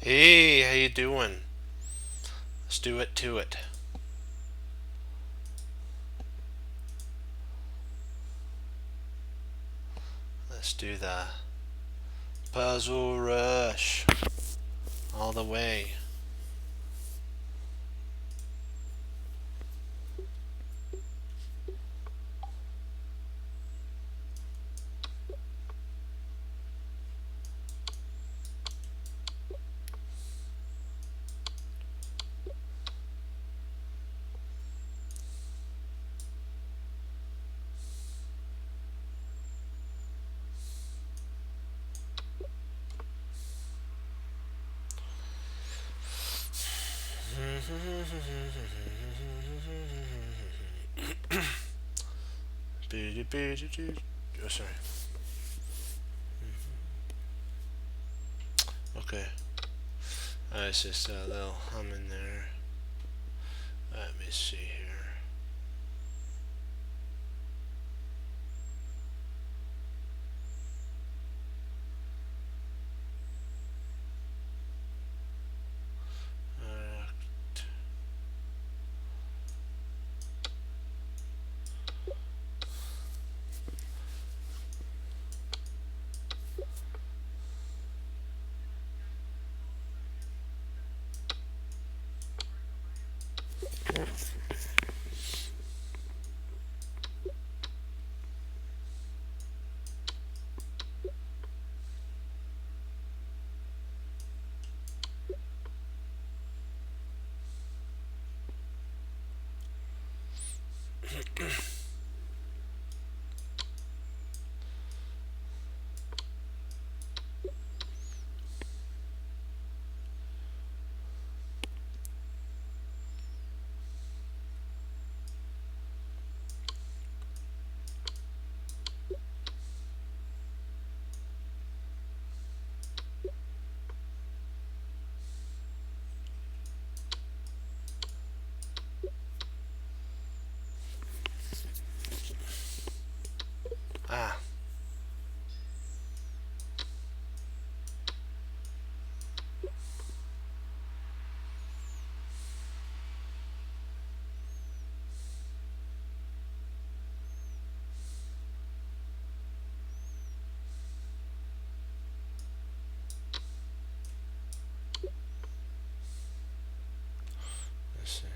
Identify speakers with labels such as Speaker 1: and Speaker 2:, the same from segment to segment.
Speaker 1: Hey, how you doing? Let's do it to it. Let's do the puzzle rush all the way. Oh, sorry. Okay. It's just a little hum in there. Let me see here. Ah, let's see.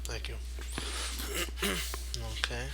Speaker 1: Thank you. Okay.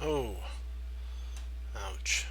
Speaker 1: Oh, ouch.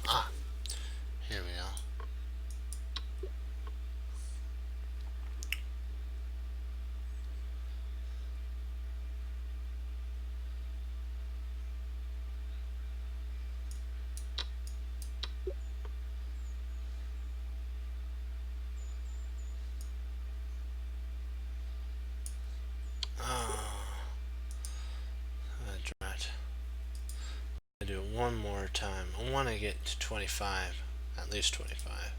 Speaker 1: Ah, here we go. Oh, that's right. I do it one more time. I want to get to 25, at least 25.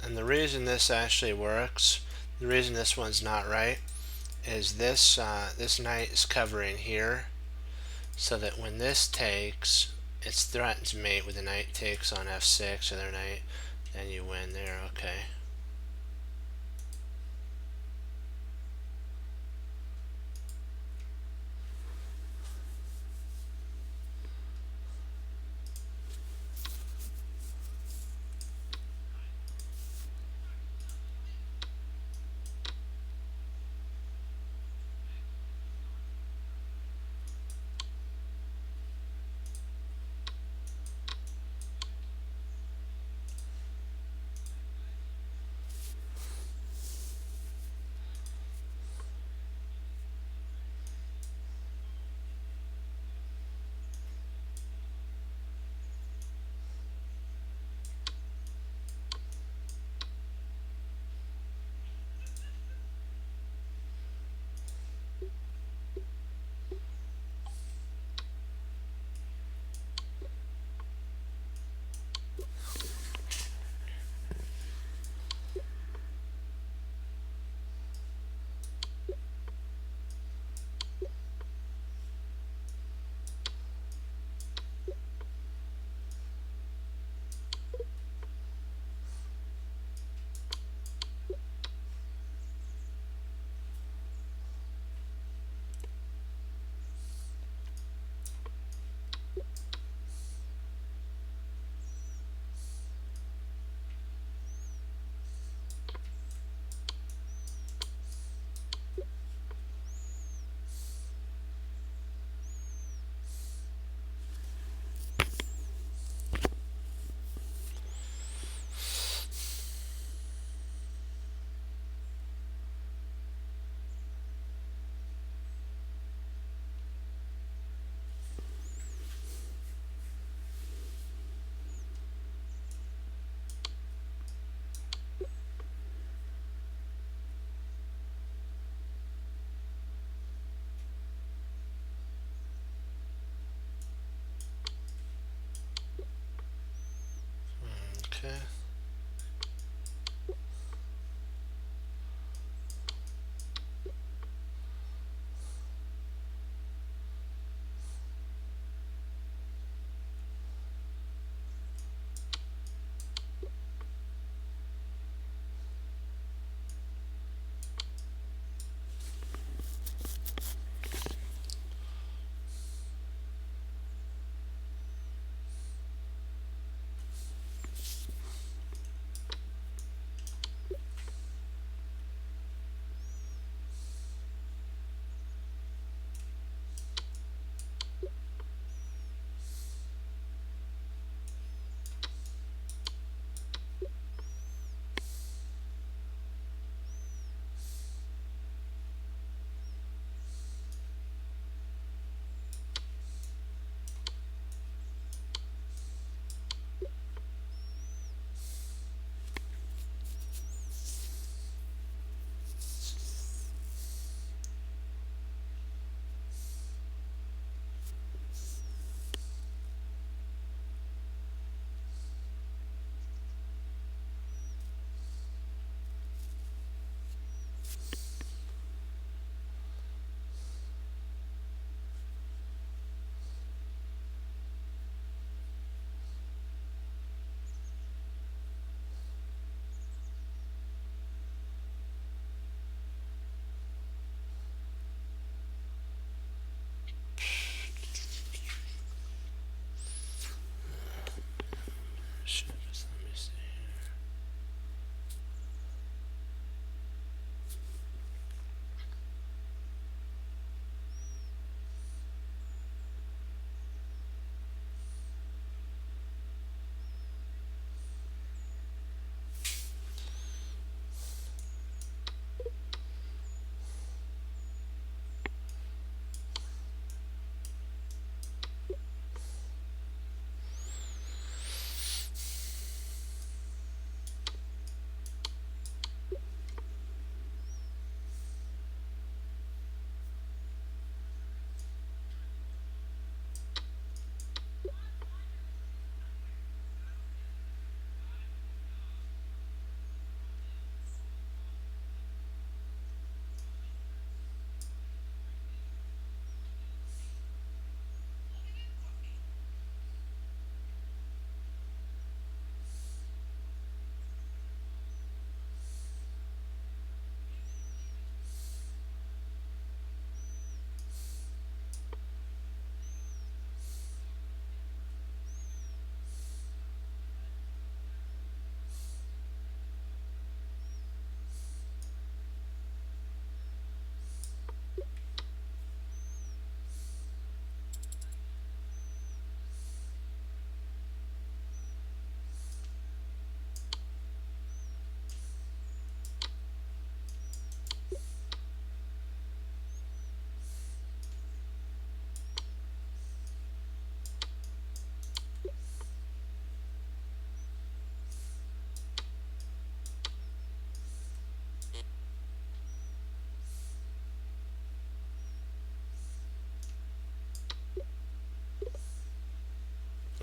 Speaker 1: And the reason this actually works, the reason this one's not right, is this knight is covering here, so that when this takes, it's threatens mate with the knight takes on f6 or their knight, then you win there. Okay. Okay. Shit, just let me see here.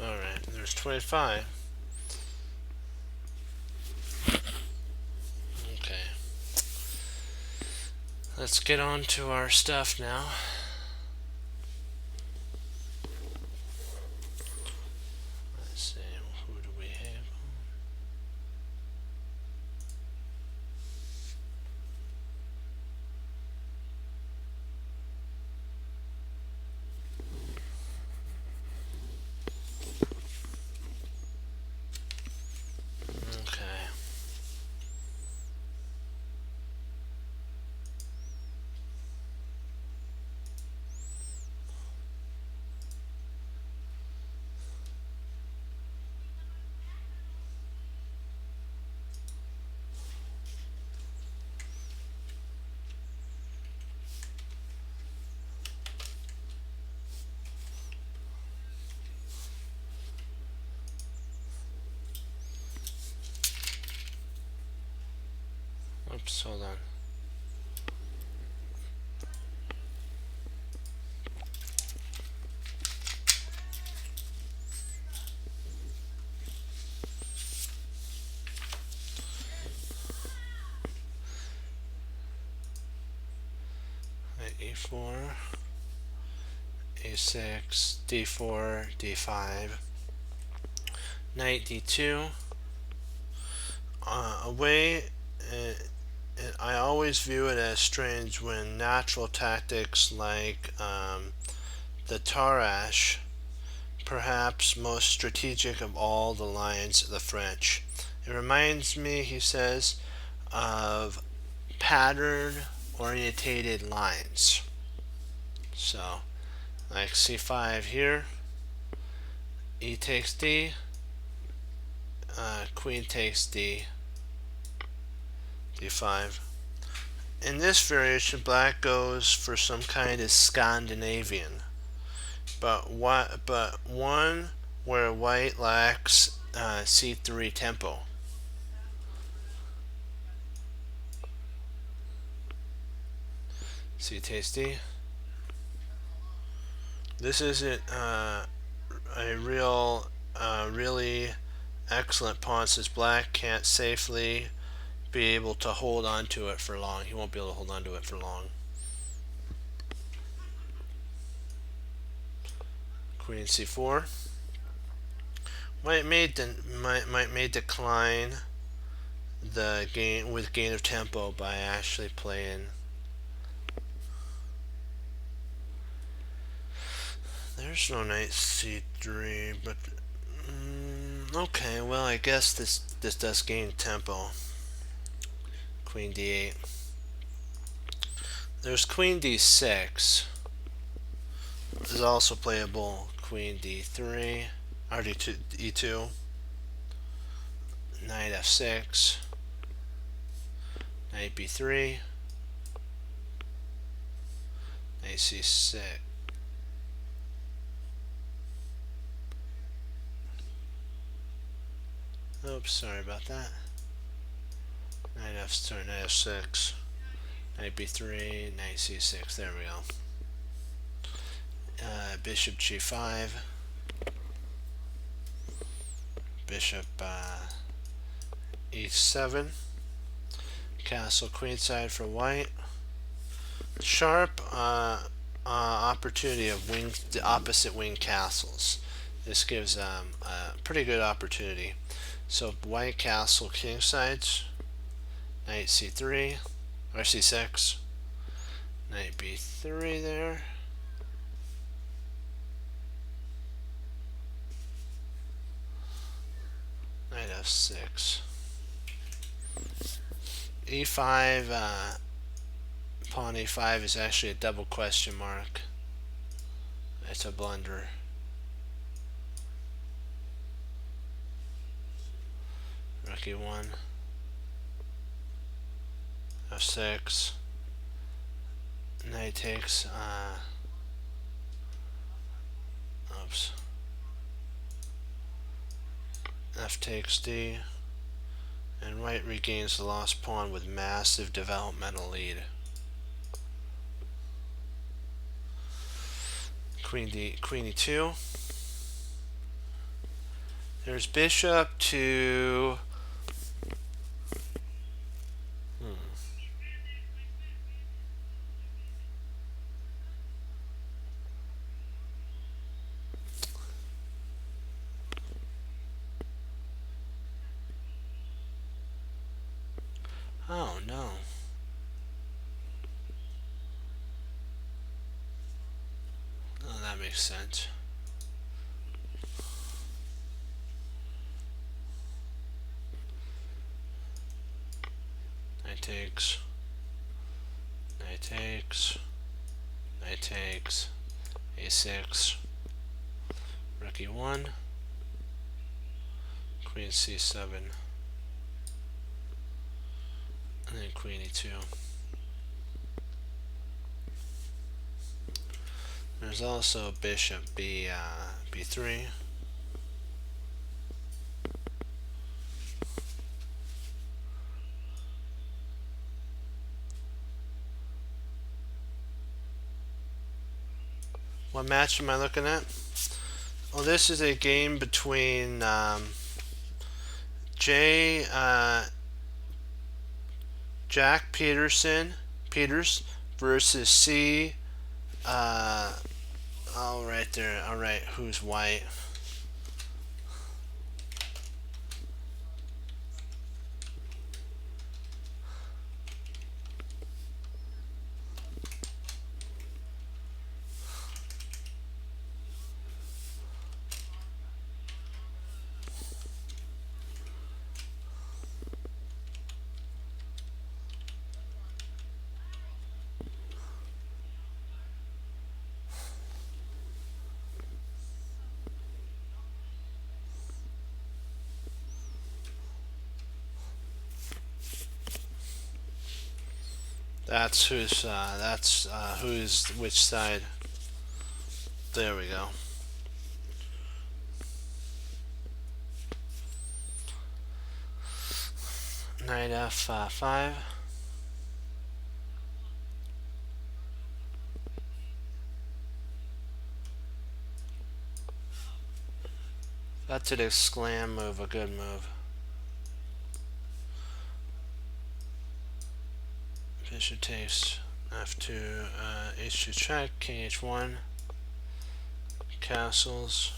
Speaker 1: Alright, there's 25. Okay. Let's get on to our stuff now. Let's see, who do we have? Okay. Oops, hold on. e4, a6, d4, d5, knight d2. Away, I always view it as strange when natural tactics like the Tarrasch, perhaps most strategic of all the lines of the French. It reminds me, he says, of pattern orientated lines. So, like c5 here, e takes d, queen takes d, d5. In this variation, black goes for some kind of Scandinavian, but one where white lacks c3 tempo. C takes d. This isn't a really excellent pawn, since black can't safely be able to hold on to it for long. He won't be able to hold on to it for long. Queen c4. White may decline the gain with gain of tempo by actually playing. There's no knight c3, but okay. Well, I guess this does gain tempo. Queen d8. There's queen d6. This is also playable. Queen d3, or d2, e2. Knight f6. Knight b3. Knight c6. Oops, sorry about that. Knight f6. Knight b3, knight c6. There we go. Bishop g5. Bishop e7. Castle queenside for white. Sharp opportunity of the opposite wing castles. This gives a pretty good opportunity. So white castle kingsides. Knight c3 or c6. Knight b3 there. Knight f6. e5, pawn e5 is actually a double question mark. It's a blunder. Rook e1. f6. Knight takes, oops. F takes d, and white regains the lost pawn with massive developmental lead. Queen e2. There's bishop to oh no. Oh, that makes sense. Knight takes. Knight takes. Knight takes. a6. Rook e1. Queen c7. And then queen e2. There's also bishop b3. What match am I looking at? Well, this is a game between Jack Peters versus C. Oh, right there. All right, who's white? That's who's which side. There we go. Knight F5. That's an exclam move, a good move. Bishop takes F2, H2 check, King H1, castles.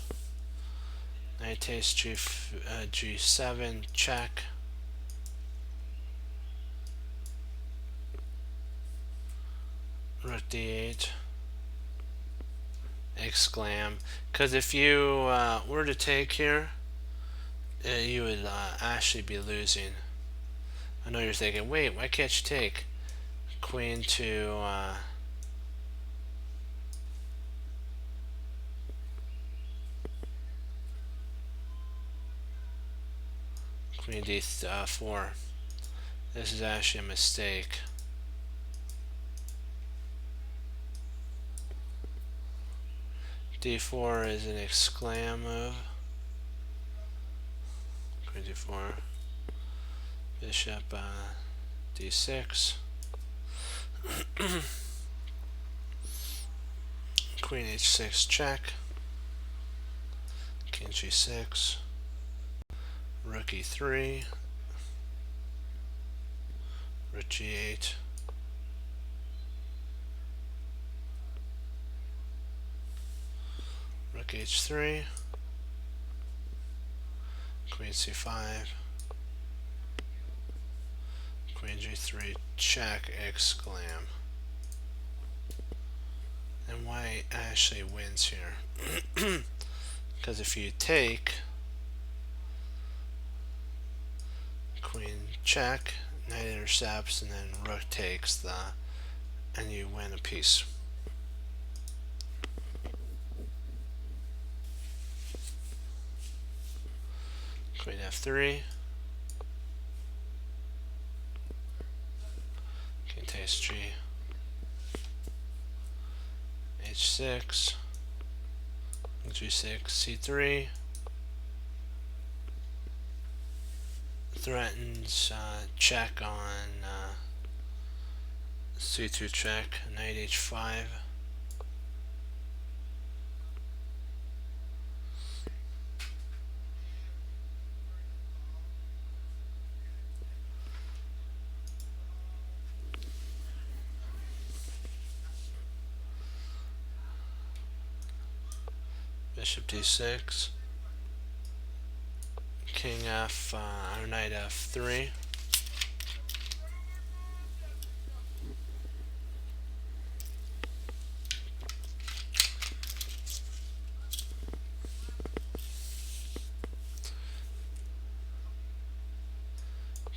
Speaker 1: Knight takes G7 check. Rook D8. Exclam. Because if you were to take here, you would actually be losing. I know you're thinking, wait, why can't you take? Queen to Queen D4. This is actually a mistake. D4 is an exclam move. Queen D4. Bishop D6. Queen H6 check. King G6. Rook E3. Rook G8. Rook H3. Queen C5. Queen G3 check exclam. And white actually wins here. Because if you take queen check, knight intercepts, and then rook takes and you win a piece. Queen F3. King takes G. H6. G6, C3. Threatens check on C2 check, knight H5. Bishop D6. King F, or knight F3.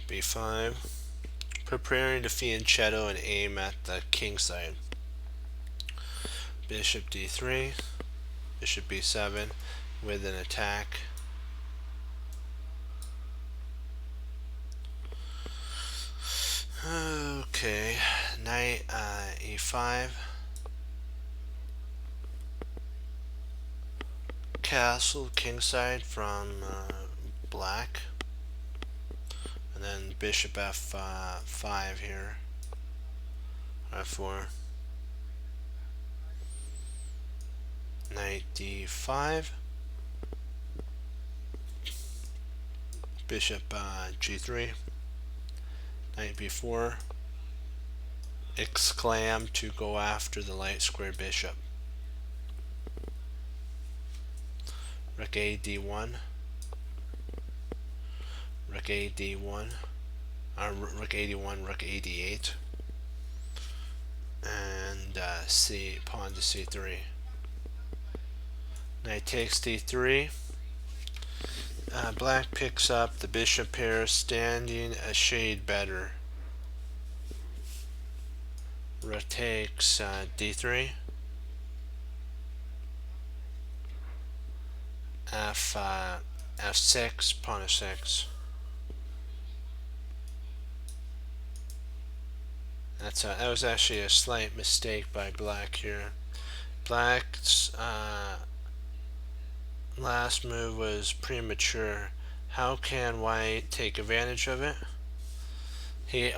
Speaker 1: B5. Preparing to fianchetto and aim at the king side. Bishop D3. Bishop B7 with an attack. Okay, knight E5. Castle kingside from black. And then bishop F5 here. F4. Knight D5. Bishop G3. Knight B4. exclam to go after the light square bishop. Rook a d1, rook a d1, rook a d1, rook a d8, and pawn to c3. Knight takes d3. Black picks up the bishop pair, standing a shade better. Rook takes d3. F6, pawn f6. That was actually a slight mistake by black here. Black's last move was premature. How can white take advantage of it?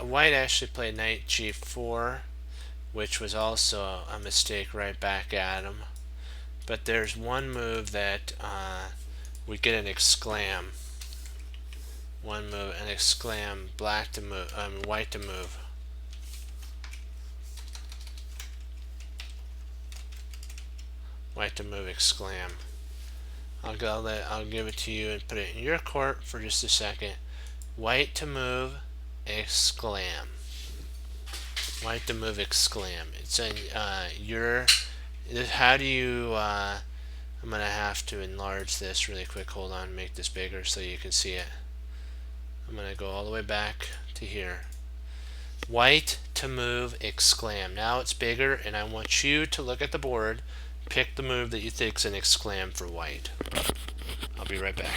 Speaker 1: White actually played knight g4, which was also a mistake right back at him. But there's one move that we get an exclam. One move, an exclam, black to move, white to move. White to move, exclam. I'll give it to you and put it in your court for just a second. White to move, exclam. White to move, exclam. It's in your. How do you? I'm gonna have to enlarge this really quick. Hold on, make this bigger so you can see it. I'm gonna go all the way back to here. White to move, exclam. Now it's bigger, and I want you to look at the board. Pick the move that you think is an exclam for white. I'll be right back.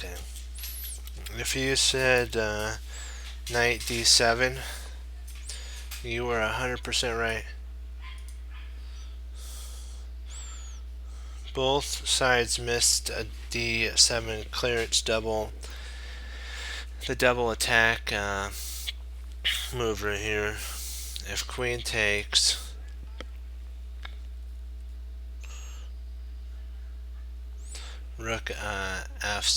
Speaker 1: Okay. If you said knight d7, you were 100% right. Both sides missed a d7 clearance double. The double attack move right here. If queen takes, rook f.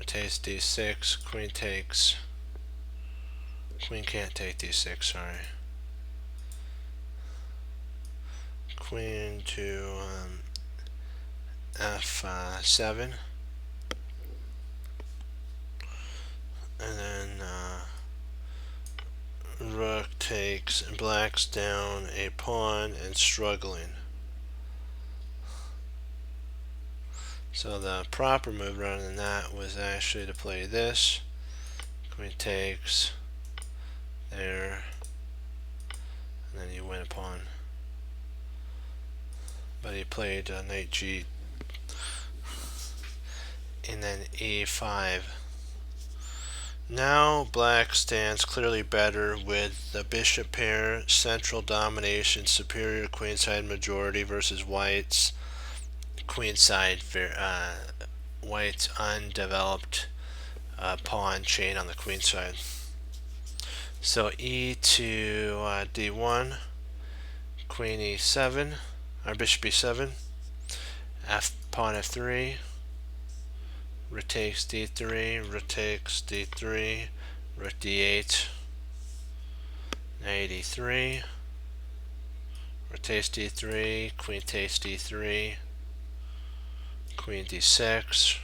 Speaker 1: Takes d6, queen takes. Queen can't take d6, sorry. Queen to f7. And then rook takes, and black's down a pawn and struggling. So the proper move rather than that was actually to play this. Queen takes, there, and then you win a pawn. But he played knight g, and then e5. Now black stands clearly better with the bishop pair, central domination, superior queenside majority versus white's queenside, white's undeveloped pawn chain on the queen side. So e to d1, queen e7, or bishop e7, pawn f3, rook takes d3, rook takes d3, rook d8, knight e3, rook takes d3, queen takes d3, queen d6.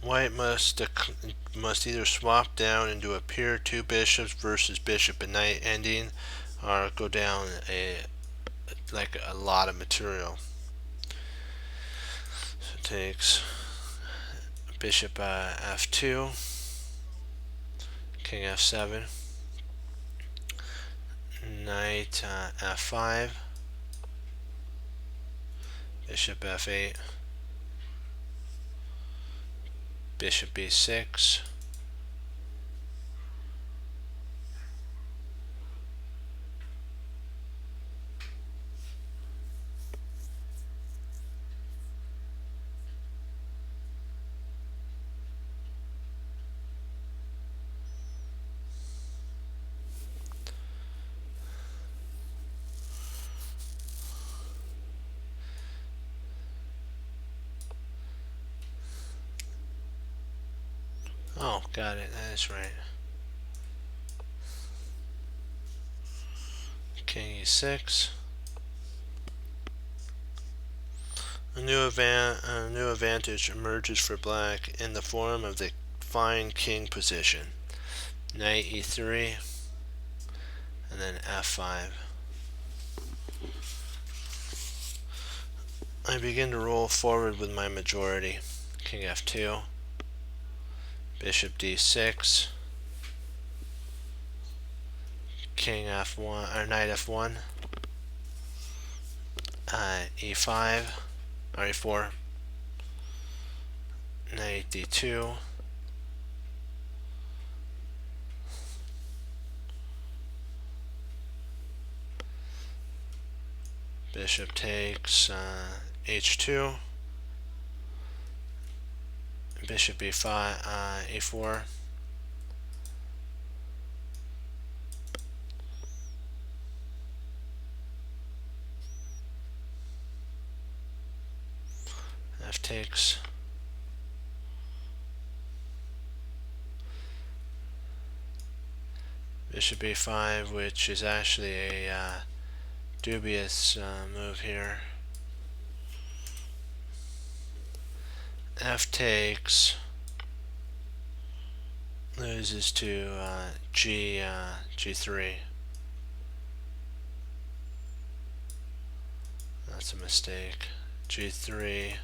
Speaker 1: White must either swap down and do a pair two bishops versus bishop and knight ending, or go down like a lot of material. So it takes bishop f2, king f7, knight f5, bishop f8, bishop b6, oh, got it, that is right. King e6. A new advantage emerges for black in the form of the fine king position. Knight e3, and then f5. I begin to roll forward with my majority. King f2, bishop d6, king f1, or knight f1, e5, or e4, knight d2, bishop takes h2, bishop e5, e4, f takes, bishop e5, which is actually a dubious move here. F takes, loses to g3. That's a mistake. g3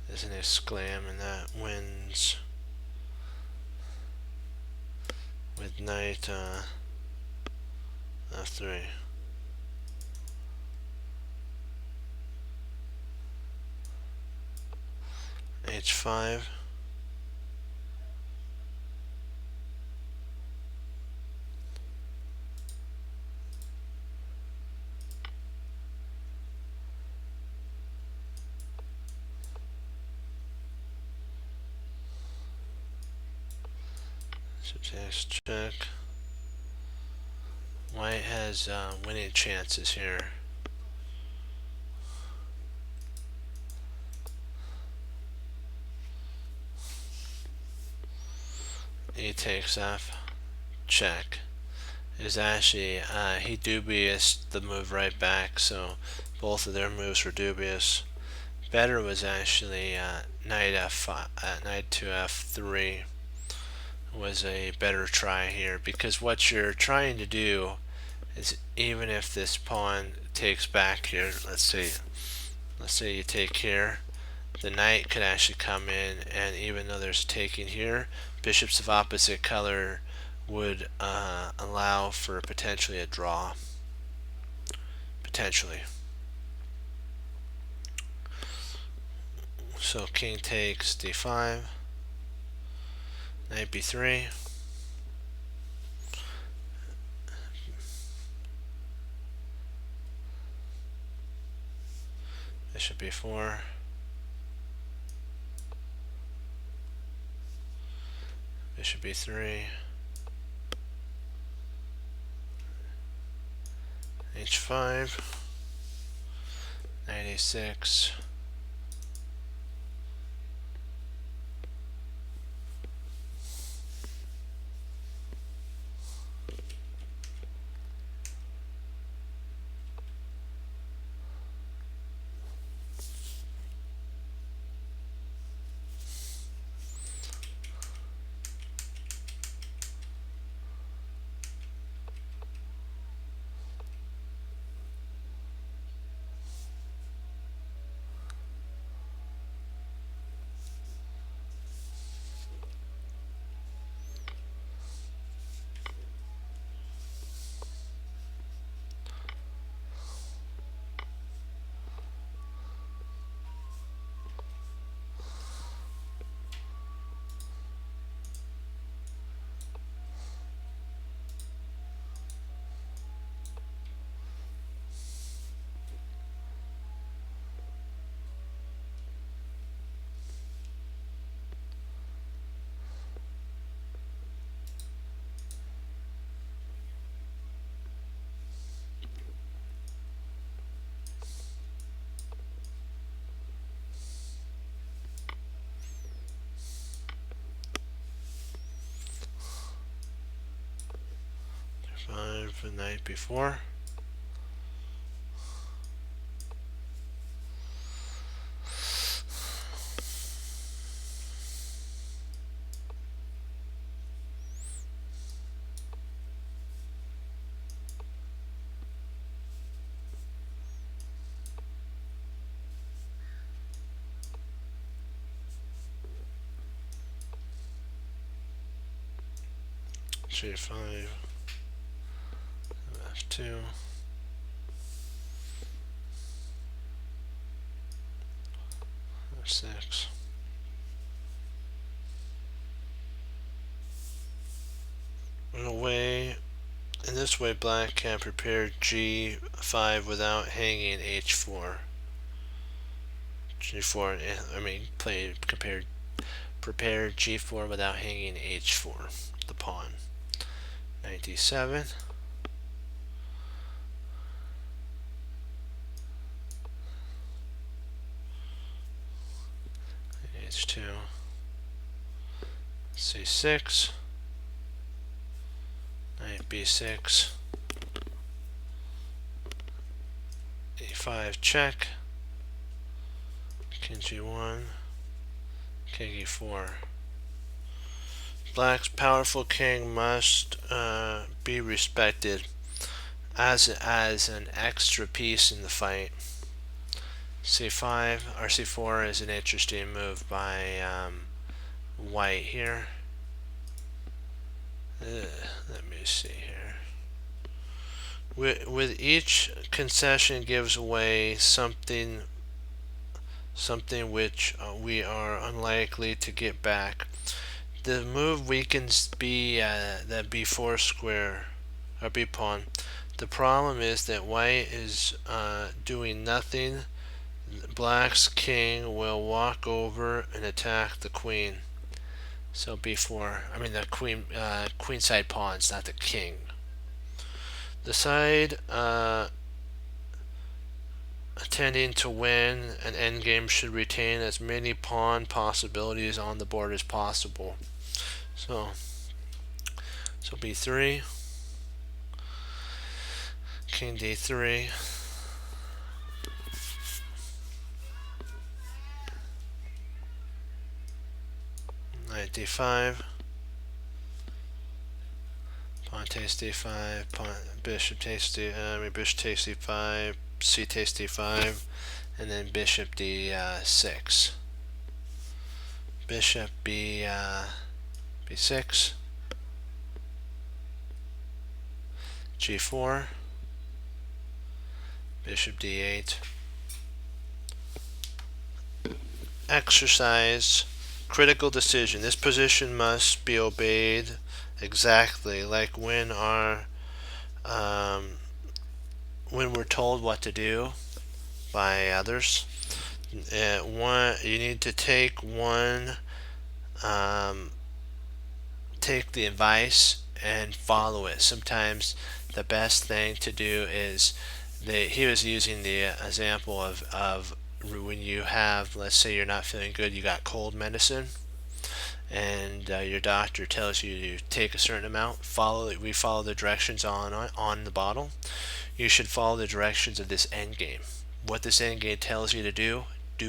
Speaker 1: is an exclam, and that wins. with knight f3. h5. So takes check. White has winning chances here. E takes f, check. Is actually he dubious the move right back, so both of their moves were dubious. Better was actually knight f5, knight to f3 was a better try here, because what you're trying to do is, even if this pawn takes back here, let's say you take here, the knight could actually come in, and even though there's taking here, bishops of opposite color would allow for potentially a draw. Potentially. So king takes d5, knight b3, bishop b4, bishop b3, h5, knight a6, f5, and knight b4. g5, f2, f6. In this way, black can prepare g5 without hanging h4. g4, I mean, prepare g4 without hanging h4, the pawn. Knight d7. h2. c6. Knight b6. e5 check. King g1. King e4. Black's powerful king must be respected as an extra piece in the fight. c5 or c4 is an interesting move by white here. Let me see here. With each concession gives away something which we are unlikely to get back. The move weakens the b4 square or b pawn. The problem is that white is doing nothing. Black's king will walk over and attack the queen. So b4, I mean the queenside pawns, not the king. The side intending to win an endgame should retain as many pawn possibilities on the board as possible. So b3, king d3, knight d5, pawn takes d5, bishop takes d5, c takes d5, and then bishop d6. Bishop b6, g4, bishop d8. Exercise critical decision. This position must be obeyed exactly like when we're told what to do by others. You need to take take the advice and follow it. Sometimes the best thing to do is he was using the example of when you have, let's say you're not feeling good, you got cold medicine, and your doctor tells you to take a certain amount. We follow the directions on the bottle. You should follow the directions of this end game. What this end game tells you to do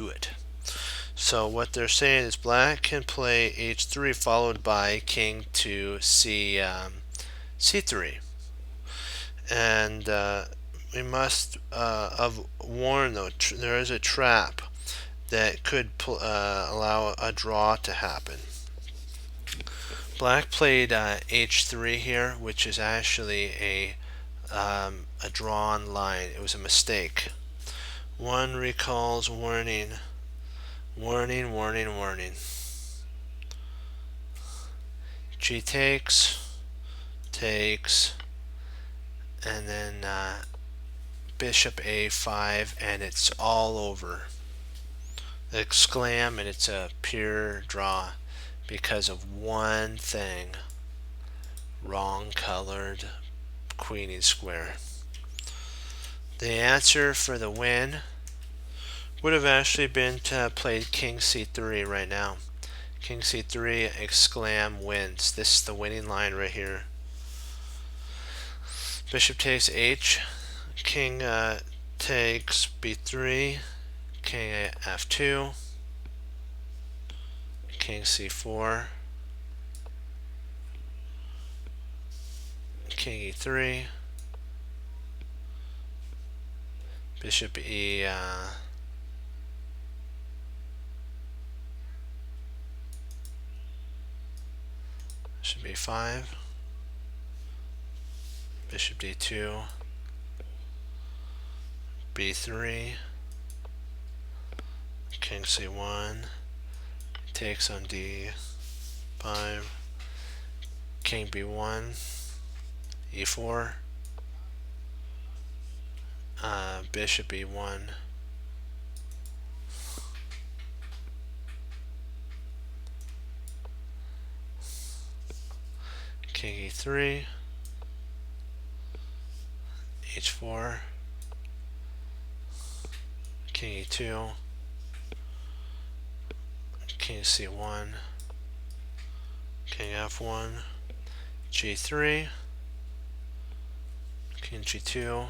Speaker 1: it. So what they're saying is black can play h3 followed by king to c3, and we must warn though, there is a trap that could allow a draw to happen. Black played h3 here, which is actually a drawn line. It was a mistake. One recalls warning, warning, warning, warning. G takes, and then bishop a5, and it's all over. Exclam, and it's a pure draw because of one thing: wrong colored queening square. The answer for the win would have actually been to play king c3 right now. King c3, exclam, wins. This is the winning line right here. Bishop takes h, king takes b3, king f2, king c4, king e3, bishop e bishop e5, bishop d2, b3, king c1, takes on d5, king b1, e4, bishop e1, king e3, h4, king e2, king c1, king f1, g3, king g2,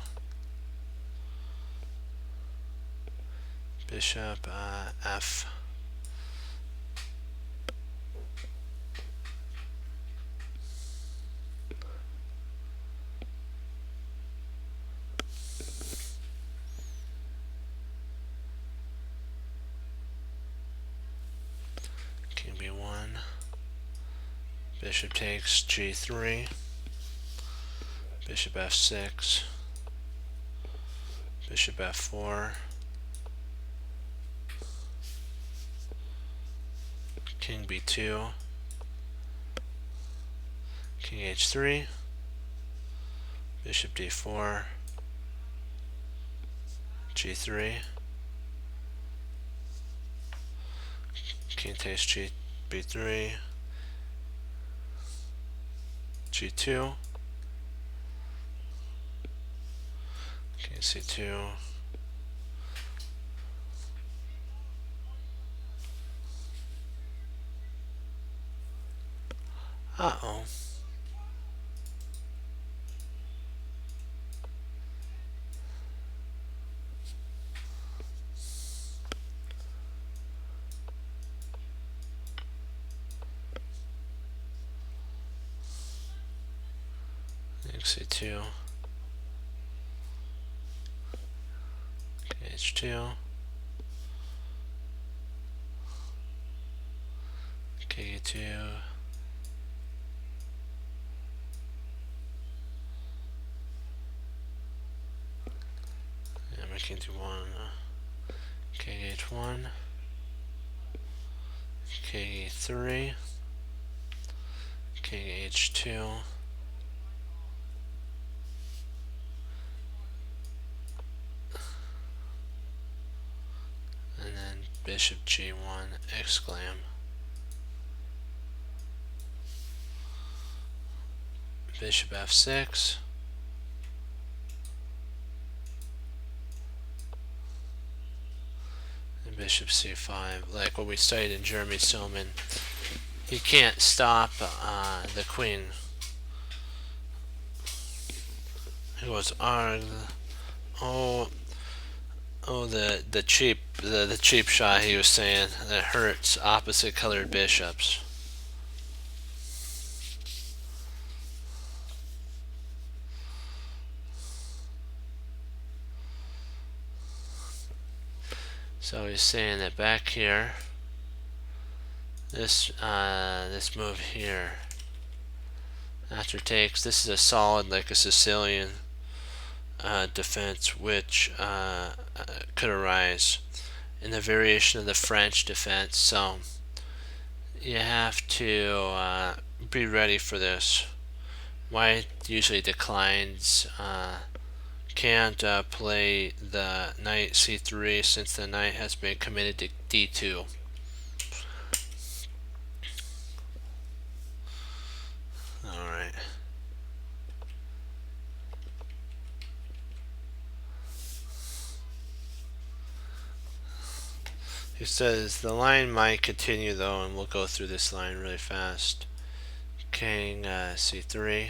Speaker 1: bishop f, king b1, Bishop takes g3, bishop f6, bishop f4, king b2, king h3, bishop d4, g3, king takes b3, g2, king c2, uh-oh. c2, h2, k2, and we can do one, kh1, k3, kh2, and then bishop g1, exclam, bishop f6, and bishop c5. Like what we studied in Jeremy Silman, he can't stop the queen. He goes arg. Oh, the cheap shot he was saying that hurts opposite colored bishops. So he's saying that back here, this move here, after takes, this is a solid, like a Sicilian defense, which could arise in the variation of the French defense. So you have to be ready for this. White usually declines, can't play the knight c3 since the knight has been committed to d2. Alright. He says the line might continue though, and we'll go through this line really fast. King c3,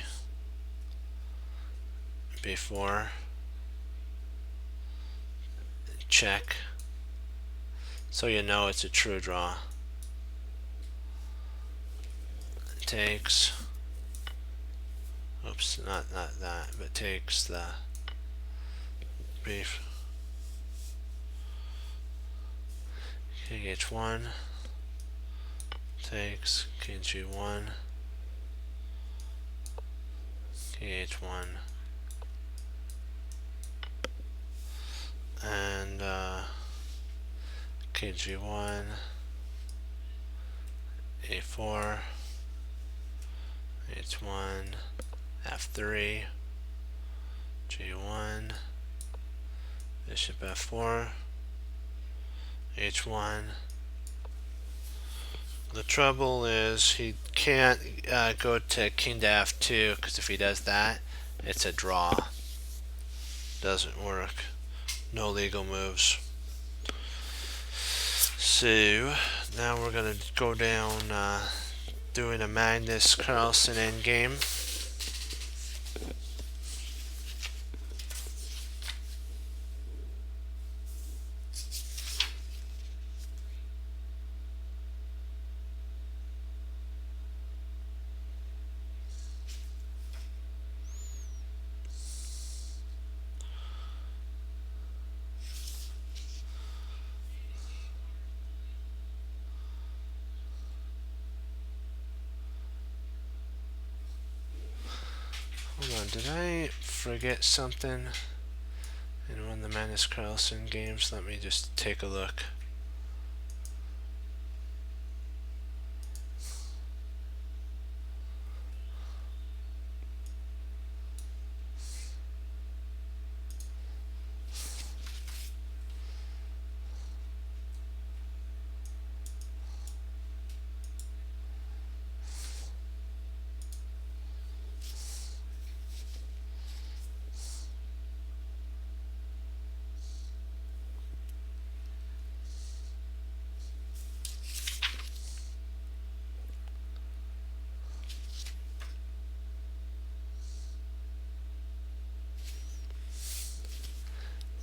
Speaker 1: b4, check. So you know it's a true draw. Takes. Oops, not that, but takes the beef. King h1, takes, king g1, king h1, and king g1, a4, h1, f3, g1, bishop f4, h1. The trouble is he can't go to king to f2, because if he does that, it's a draw. Doesn't work. No legal moves. So now we're going to go down doing a Magnus Carlsen endgame. did I forget something in one of the Magnus Carlsen games? Let me just take a look.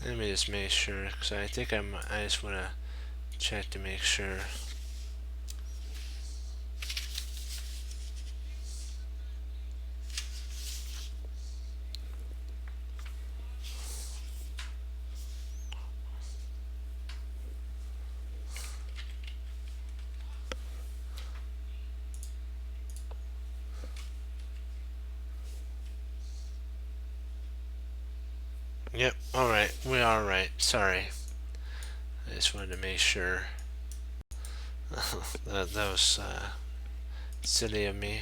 Speaker 1: Let me just make sure, because I think I just want to check to make sure. Yep, alright, we are right. Sorry. I just wanted to make sure. that was silly of me.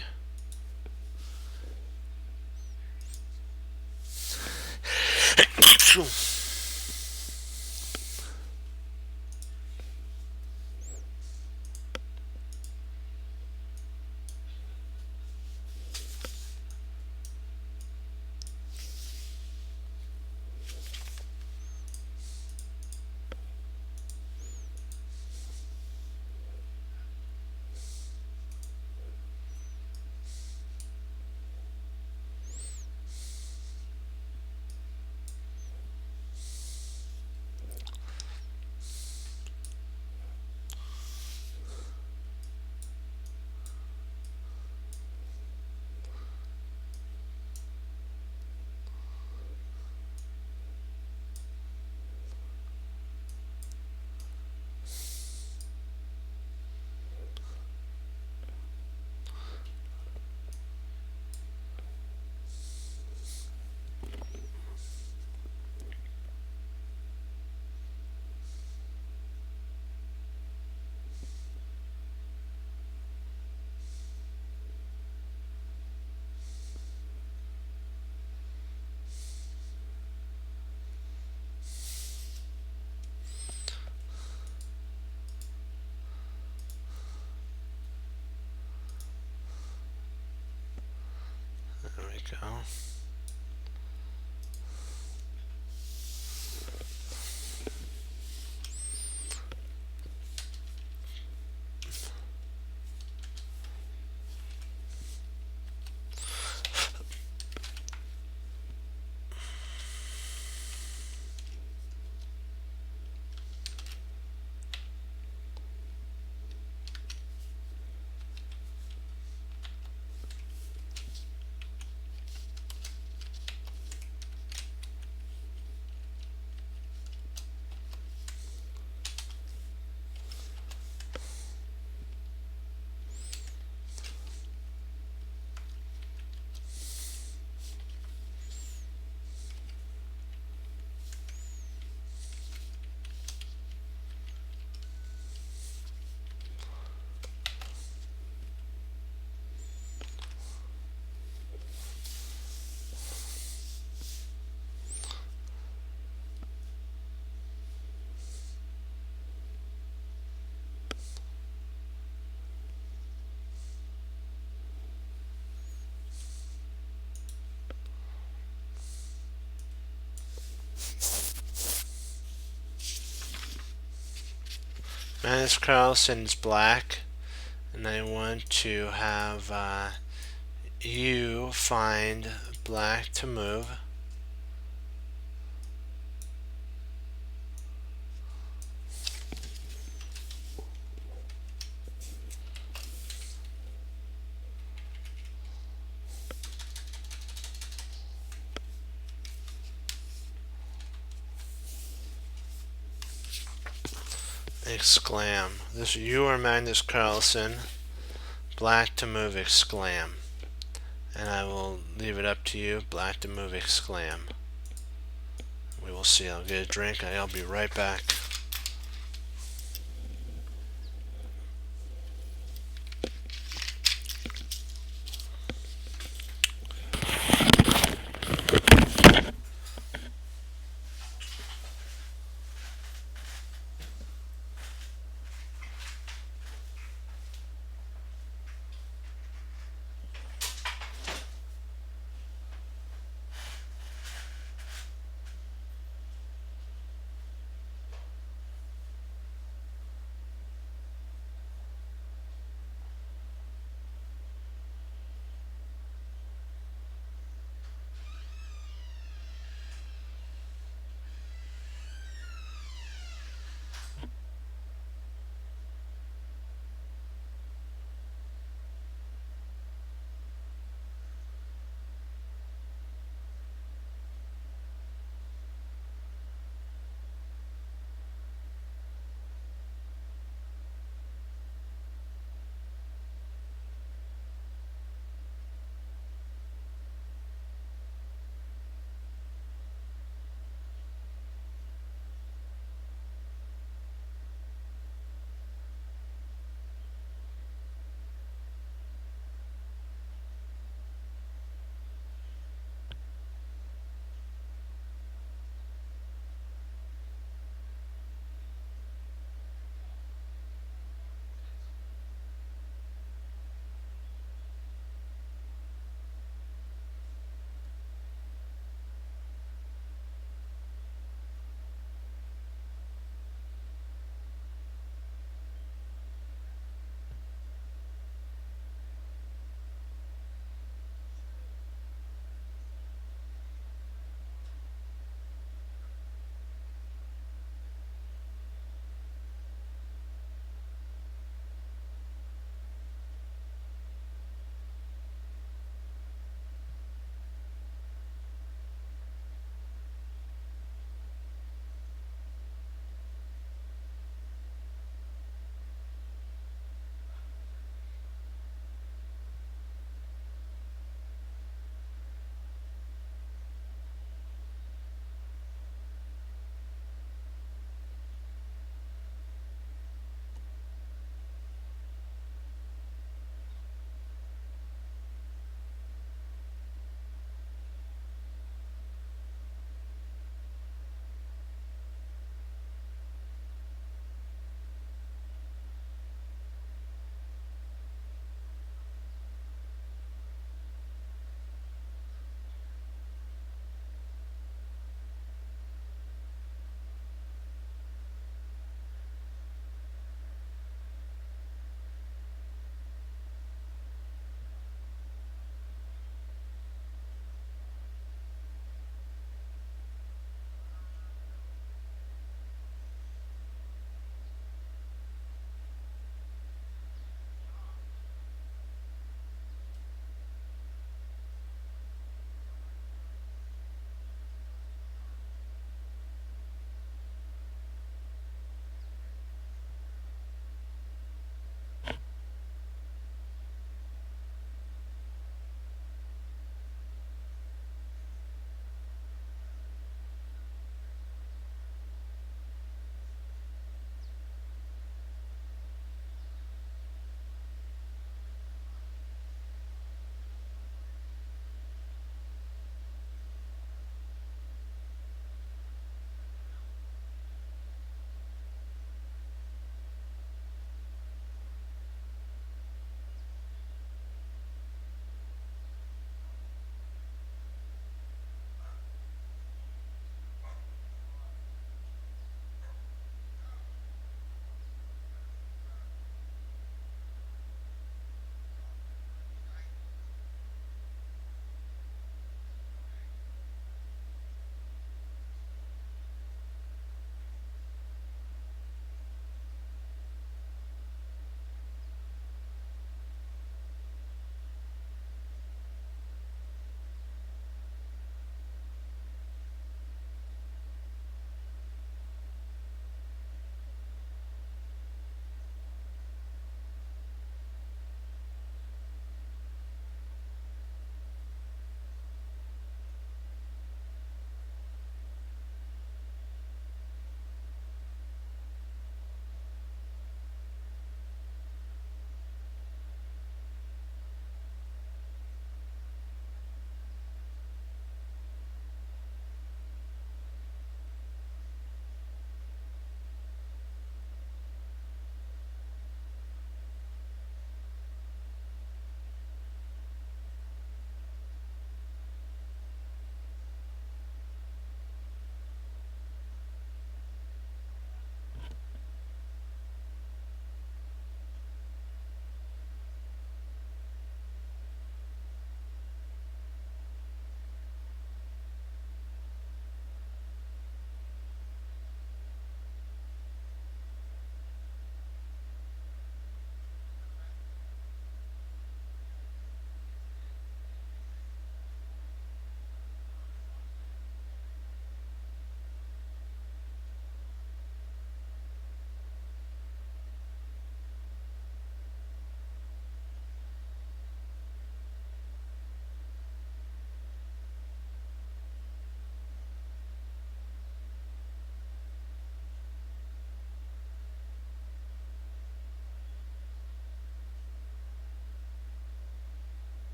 Speaker 1: There we go. Magnus Carlsen's black, and I want to have you find black to move. Exclam. This you are Magnus Carlsen. Black to move, exclam. and I will leave it up to you, Black to move Exclam. We will see. I'll get a drink and I'll be right back.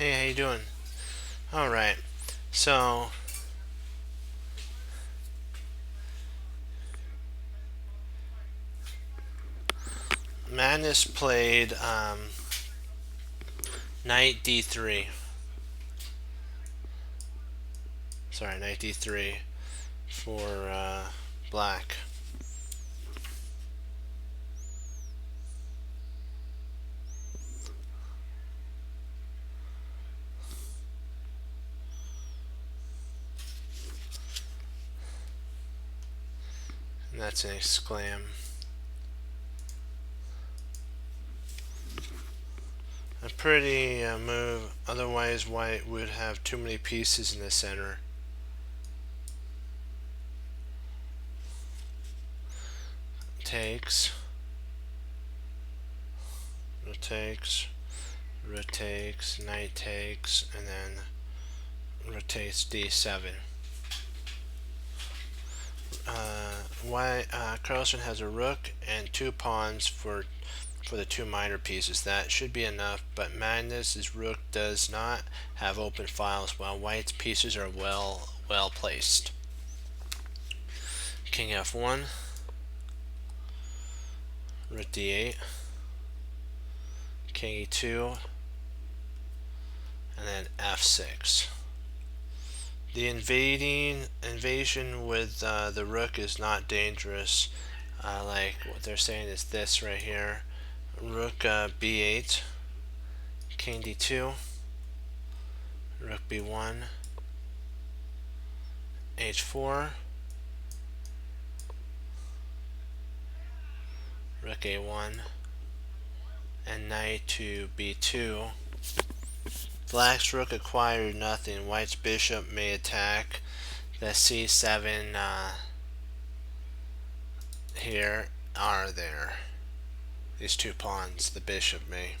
Speaker 1: Hey, how you doing? All right. So Magnus played knight d3. Sorry, knight d3 for black. And that's an exclam. A pretty move, otherwise white would have too many pieces in the center. Takes, rotates, rotates, knight takes, and then rotates d7. Carlsen has a rook and 2 pawns for the 2 minor pieces. That should be enough, but Magnus's rook does not have open files, while white's pieces are well placed. King f1, rook d8, king e2, and then f6. The invasion with the rook is not dangerous. Like what they're saying is this right here: rook b8, king d2, rook b1, h4, rook a1, and knight to b2. Black's rook acquired nothing. White's bishop may attack. The c7 here are there. These 2 pawns the bishop may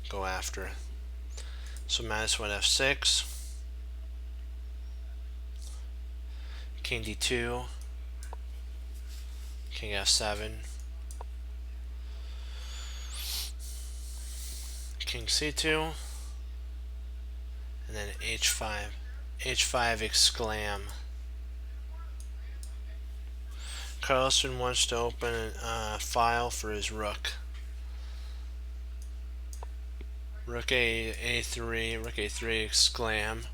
Speaker 1: go after. So -1 f6, king d2, king f7, king c2, and then h5, h5 exclam. Carlsen wants to open a file for his rook. Rook a3, rook a3 exclam.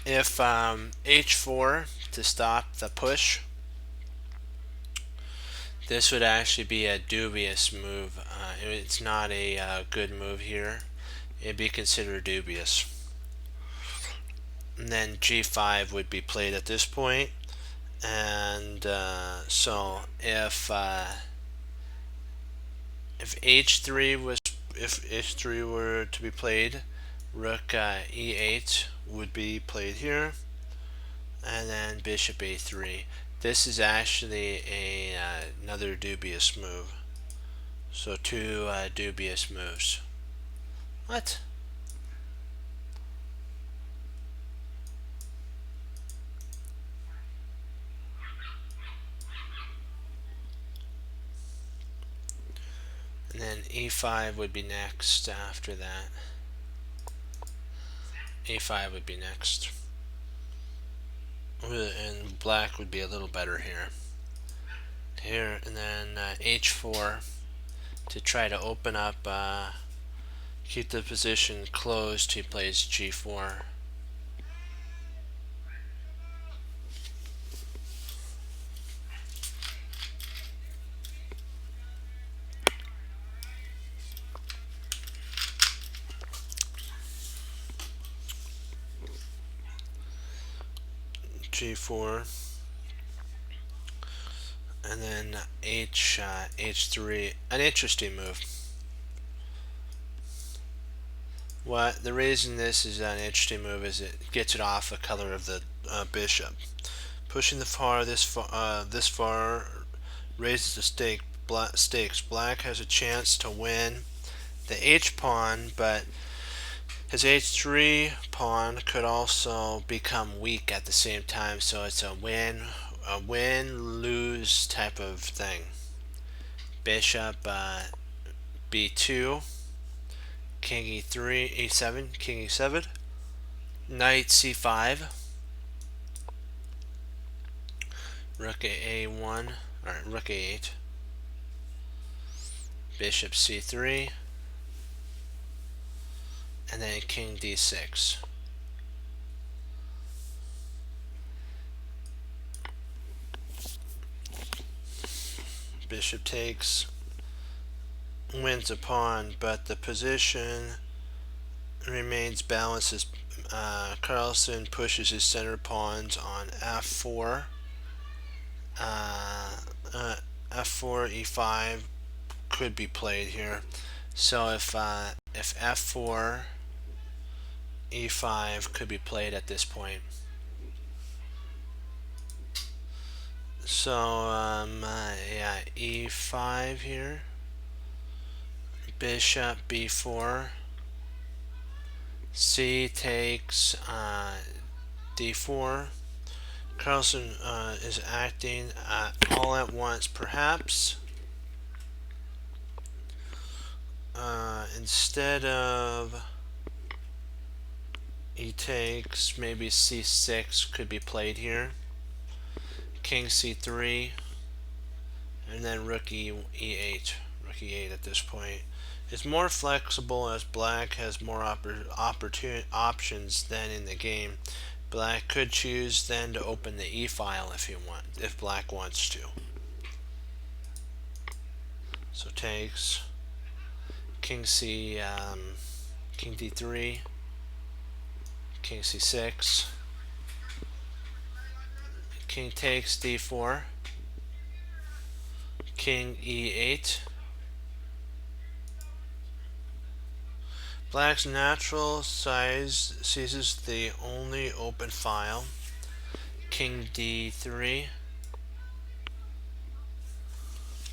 Speaker 1: If h4 to stop the push, this would actually be a dubious move. It's not a good move here. It'd be considered dubious. And then g5 would be played at this point. And so if h3 were to be played, rook e8 would be played here, and then bishop a3. This is actually another dubious move. So 2 dubious moves. What? And then e5 would be next after that. a5 would be next. And black would be a little better here. And then h4 to try to open up, keep the position closed. He plays g4. g4, and then h3, an interesting move. What the reason this is an interesting move is it gets it off the color of the bishop. Pushing this far raises the stakes. Black has a chance to win the h pawn, but his h3 pawn could also become weak at the same time, so it's a win-lose type of thing. Bishop b2, king e3, e7, king e7, knight c5, rook a1, or rook a8, bishop c3, and then king d6. Bishop takes, wins a pawn, but the position remains balanced as Carlsen pushes his center pawns on f4, f4, e5 could be played here. So if f4, e5 could be played at this point. So yeah, e5 here, bishop b4, c takes d4. Carlsen is acting all at once, perhaps. Instead of e takes, maybe c6 could be played here. King c3, and then rook e8. Rook e8 at this point. It's more flexible as black has more options than in the game. Black could choose then to open the e file if black wants to. So takes, king king d3, king c6, king takes d4, king e8. Black's natural size seizes the only open file. King d3.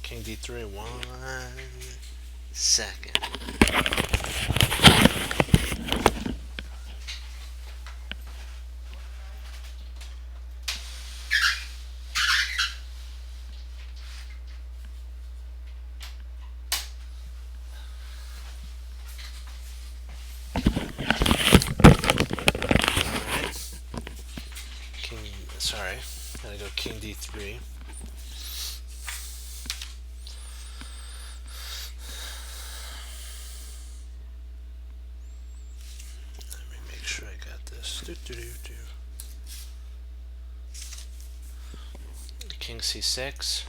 Speaker 1: King d3, 1 second. Sorry, gotta go king d3. Let me make sure I got this. King c6.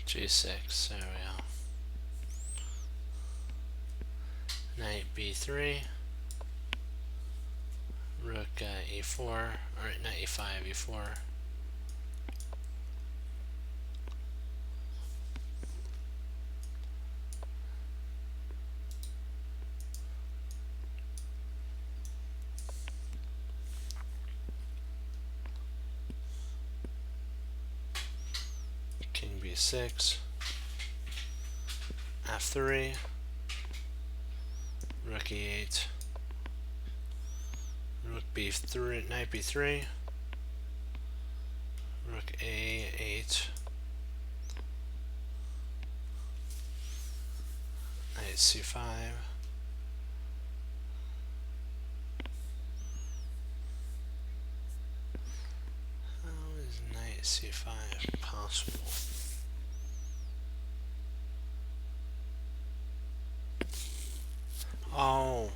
Speaker 1: G6, there we go. Knight b3, rook e4, or knight e5, e4. King b6, f3, rook e8, rook b3, knight b3, rook a8, knight c5, c5 possible. Oh.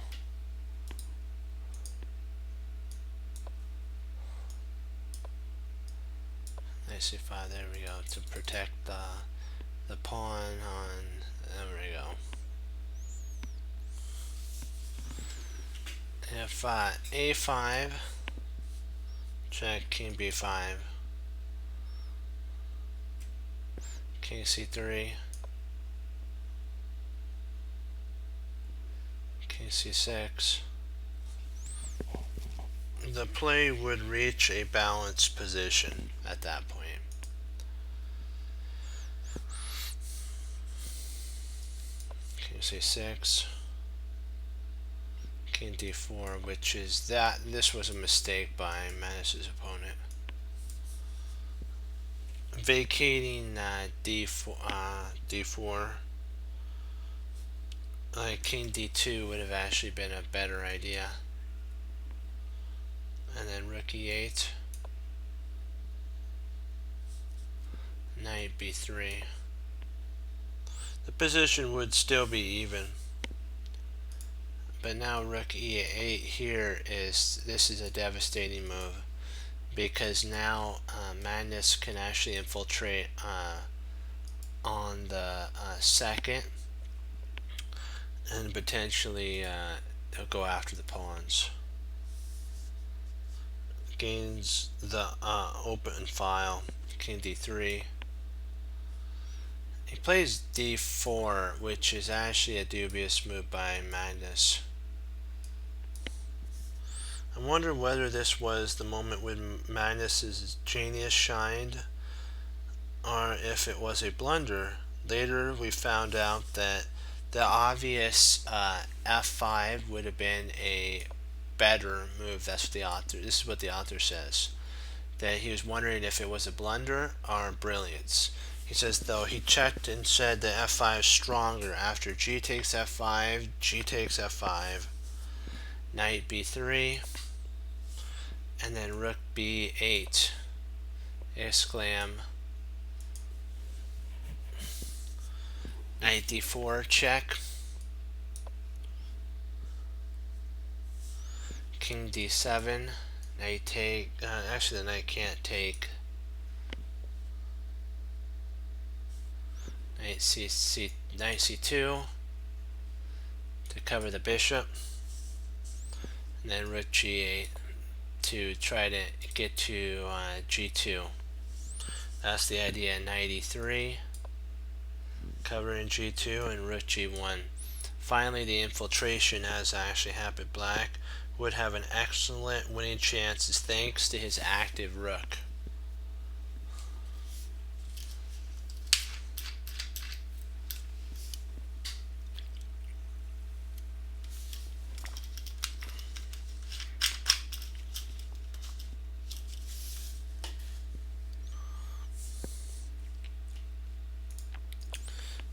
Speaker 1: Knight c5, there we go, to protect the pawn on, there we go. If a5, check, king b5, king c3, king c6, the play would reach a balanced position at that point. King c6, king d4, which is that this was a mistake by Magnus's opponent. Vacating d4, like king d2 would have actually been a better idea. And then rook e8, knight b3. The position would still be even, but now rook e8 here this is a devastating move, because now Magnus can actually infiltrate on the second and potentially go after the pawns. Gains the open file, king d3. He plays d4, which is actually a dubious move by Magnus. I wonder whether this was the moment when Magnus's genius shined, or if it was a blunder. Later we found out that the obvious f5 would have been a better move. That's what the author, this is what the author says, that he was wondering if it was a blunder or brilliance. He says, though, he checked and said that f5 is stronger after g takes f5, g takes f5, knight b3, and then rook b8, exclam, knight d4, check, king d7, knight take, actually the knight can't take, knight c2 to cover the bishop, and then rook g8 to try to get to g2. That's the idea. Knight e3, covering g2, and rook g1. Finally, the infiltration has actually happened. Black would have an excellent winning chances thanks to his active rook.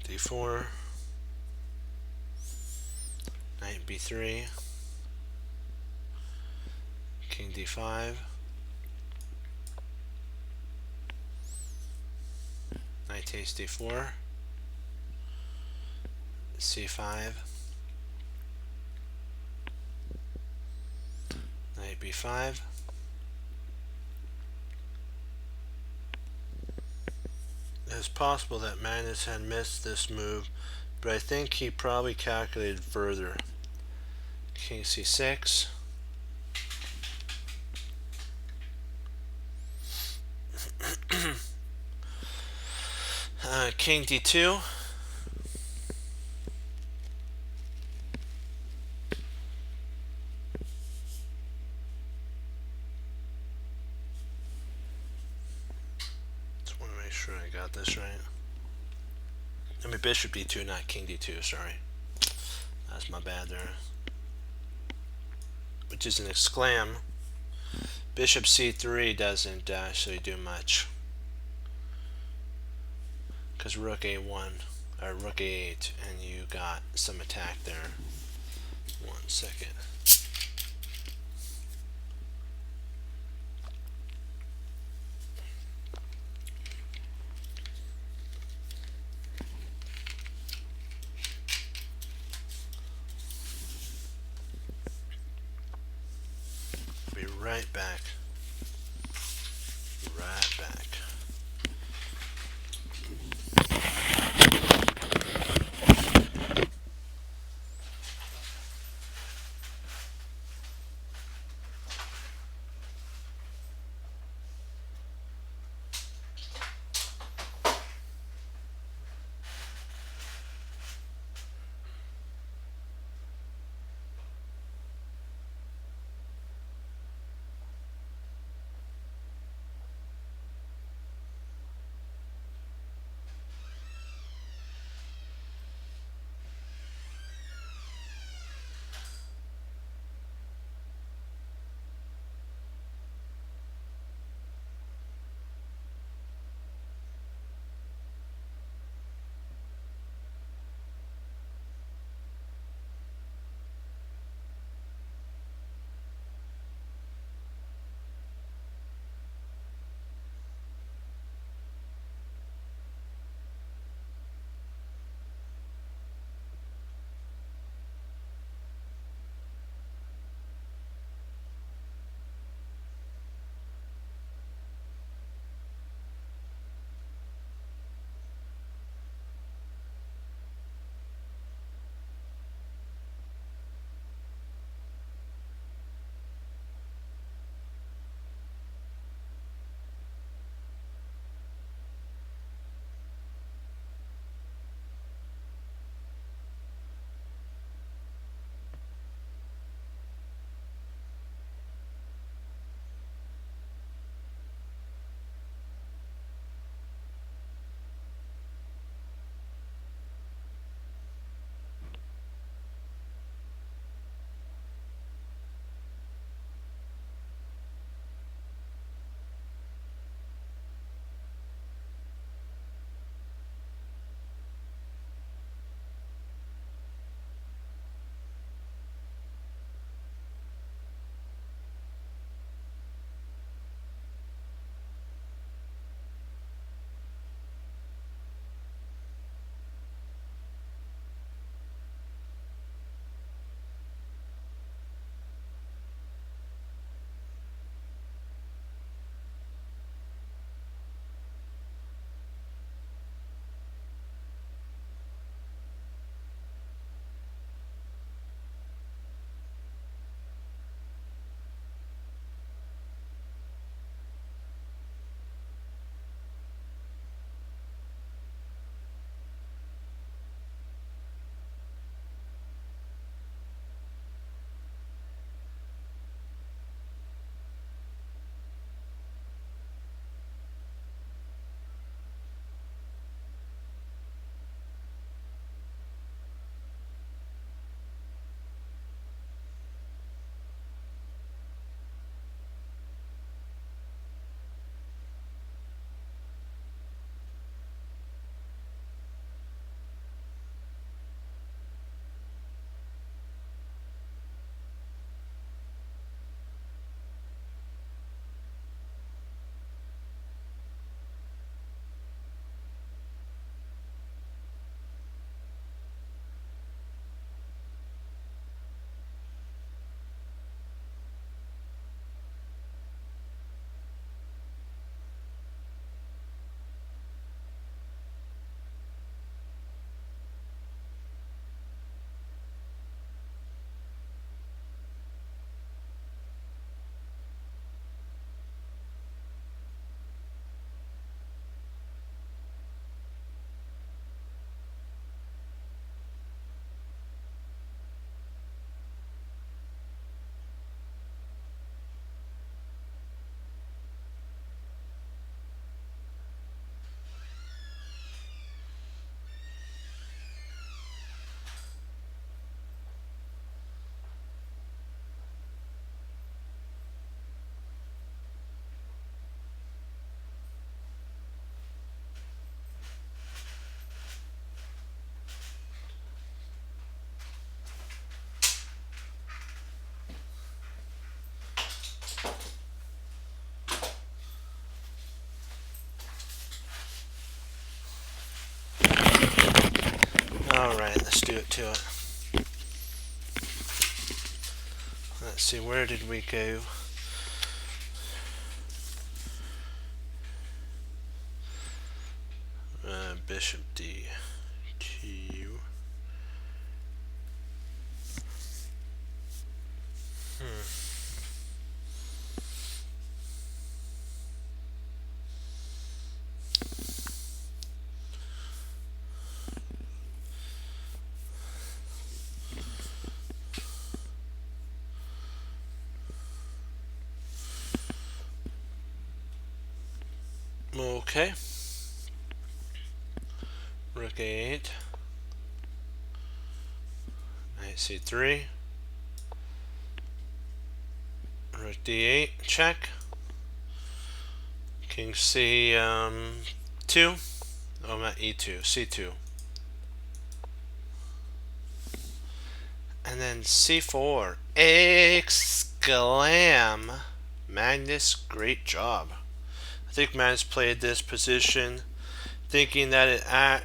Speaker 1: d4, knight b3, king d5, knight takes d4, c5, knight b5, it's possible that Magnus had missed this move, but I think he probably calculated further. King c6, king d2, just want to make sure I got this right. I mean bishop d2, not king d2, sorry. That's my bad there. Which is an exclam. Bishop c3 doesn't actually do much, because rook a1 or rook a8, and you got some attack there. 1 second. right back. Right back. Alright, let's do it to it. Let's see, where did we go? bishop d2. Okay. Rook a8. Knight c3. Rook d8. Check. King c2. Oh, not e2. c2. And then c4. Exclam. Magnus, great job. I think Magnus played this position thinking that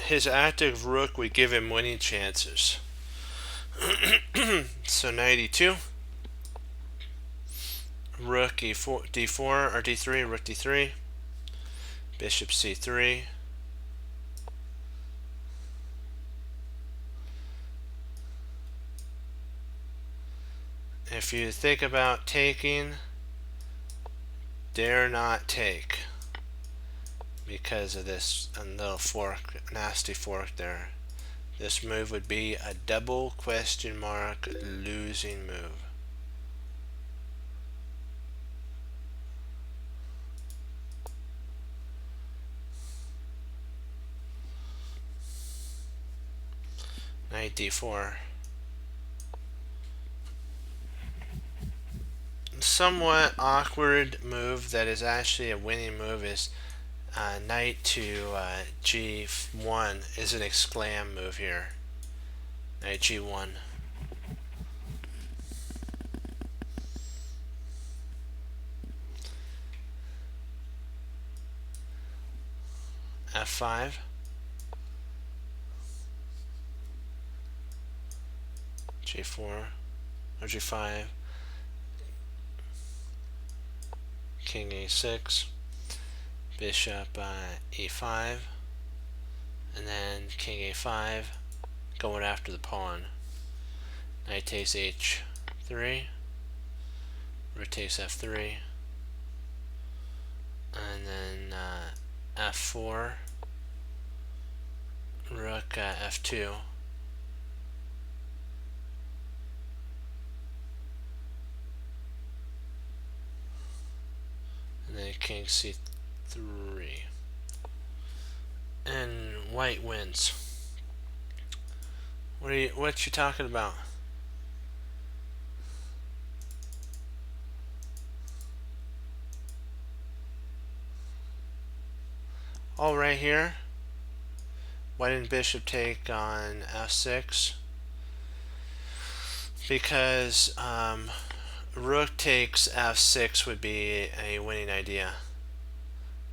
Speaker 1: his active rook would give him winning chances. So knight e2, rook e4, d4 or d3, rook d3, bishop c3, if you think about taking, dare not take because of this little fork, nasty fork there. This move would be a double question mark losing move. Knight d4. Somewhat awkward move that is actually a winning move is knight to g1 is an exclam move here. Knight g1. f5. g4 or g5. King a6. Bishop e5. And then king a5. Going after the pawn. Knight takes h3. Rook takes f3. And then f4. Rook f2. And then king c3. And white wins. What you talking about? Oh, right here. Why didn't bishop take on f6? Because rook takes f6 would be a winning idea.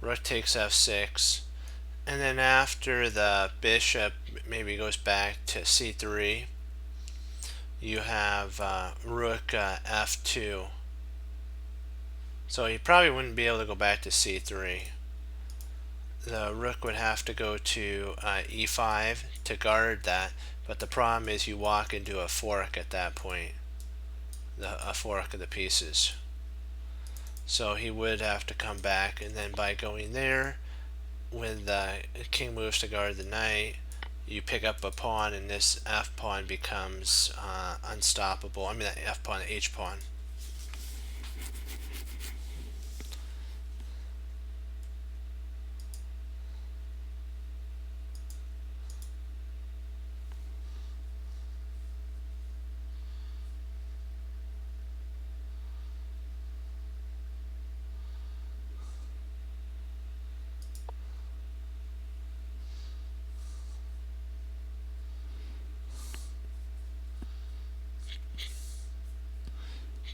Speaker 1: Rook takes f6, and then after the bishop maybe goes back to c3, you have rook f2. So you probably wouldn't be able to go back to c3. The rook would have to go to e5 to guard that, but the problem is you walk into a fork at that point, a fork of the pieces. So he would have to come back, and then by going there, when the king moves to guard the knight, you pick up a pawn, and this f pawn becomes unstoppable. I mean, that f pawn, the h pawn.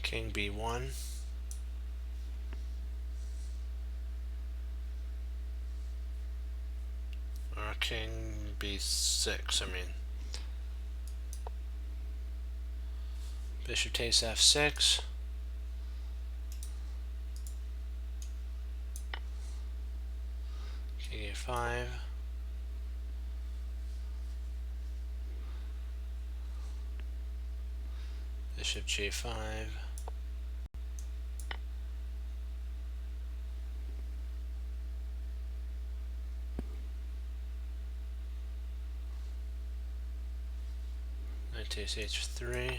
Speaker 1: King b1. Or king b6, I mean. Bishop takes f6. King a5. bishop g5, knight takes h3,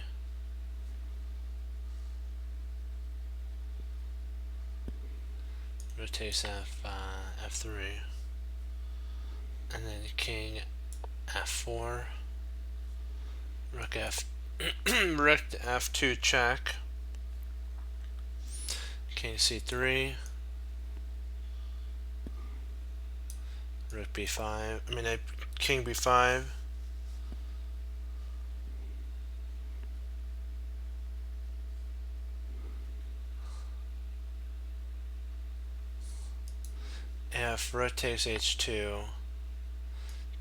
Speaker 1: rook takes f3, and then king f4, rook rook f2 check, king c3, rook b5, king b5, if rook takes h2,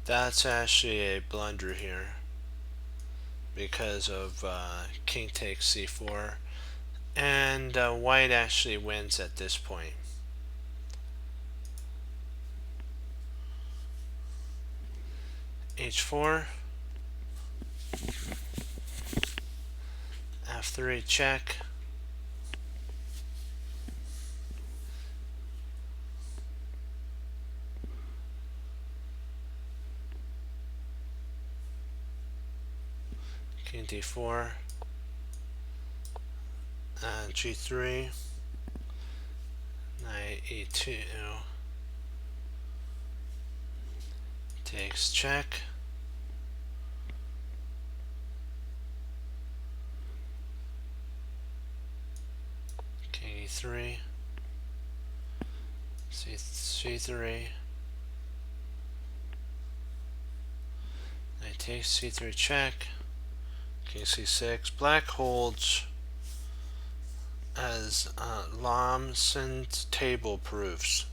Speaker 1: that's actually a blunder here because of king takes c4, and white actually wins at this point. h4, f3 check, king d4, g3, knight e2, takes check, king e3, c3, knight takes c3 check, king c6. Black holds, as Lomson's table proves.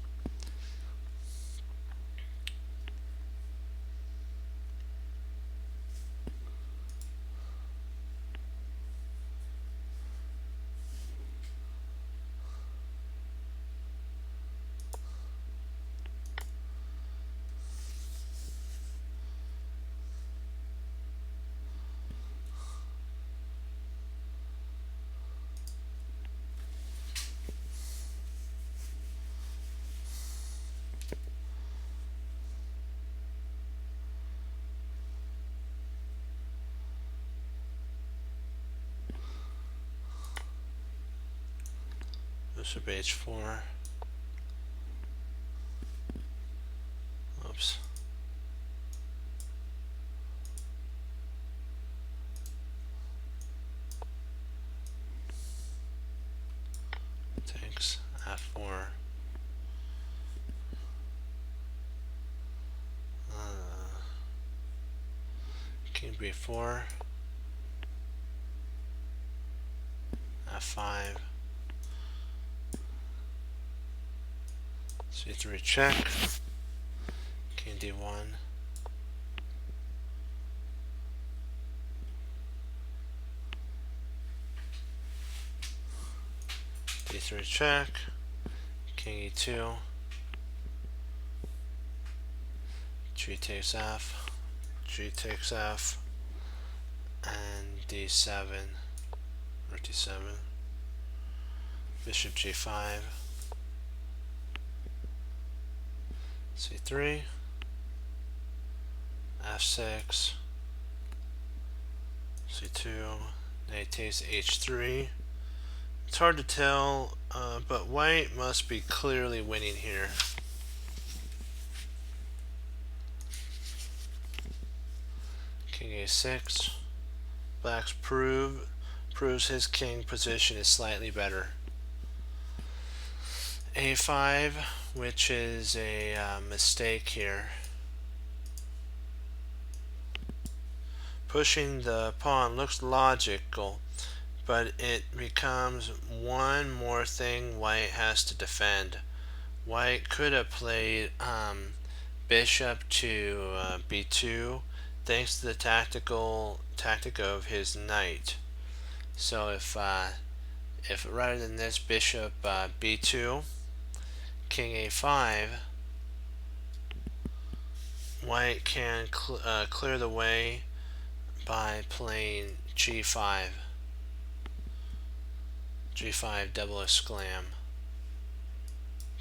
Speaker 1: Bishop h4. Oops. Takes f4. King b4. f5. c3 check. King d1. d3 check. King e2. G takes f. G takes f. And d7. Rook d7. Bishop g5. c3. f6. c2. Knight takes h3. It's hard to tell, but white must be clearly winning here. King a6. Black's proves his king position is slightly better. a5, which is a mistake here. Pushing the pawn looks logical, but it becomes one more thing white has to defend. White could have played bishop to b2 thanks to the tactic of his knight. So if rather than this bishop b2, king a5, white can clear the way by playing g5. G5 double exclam.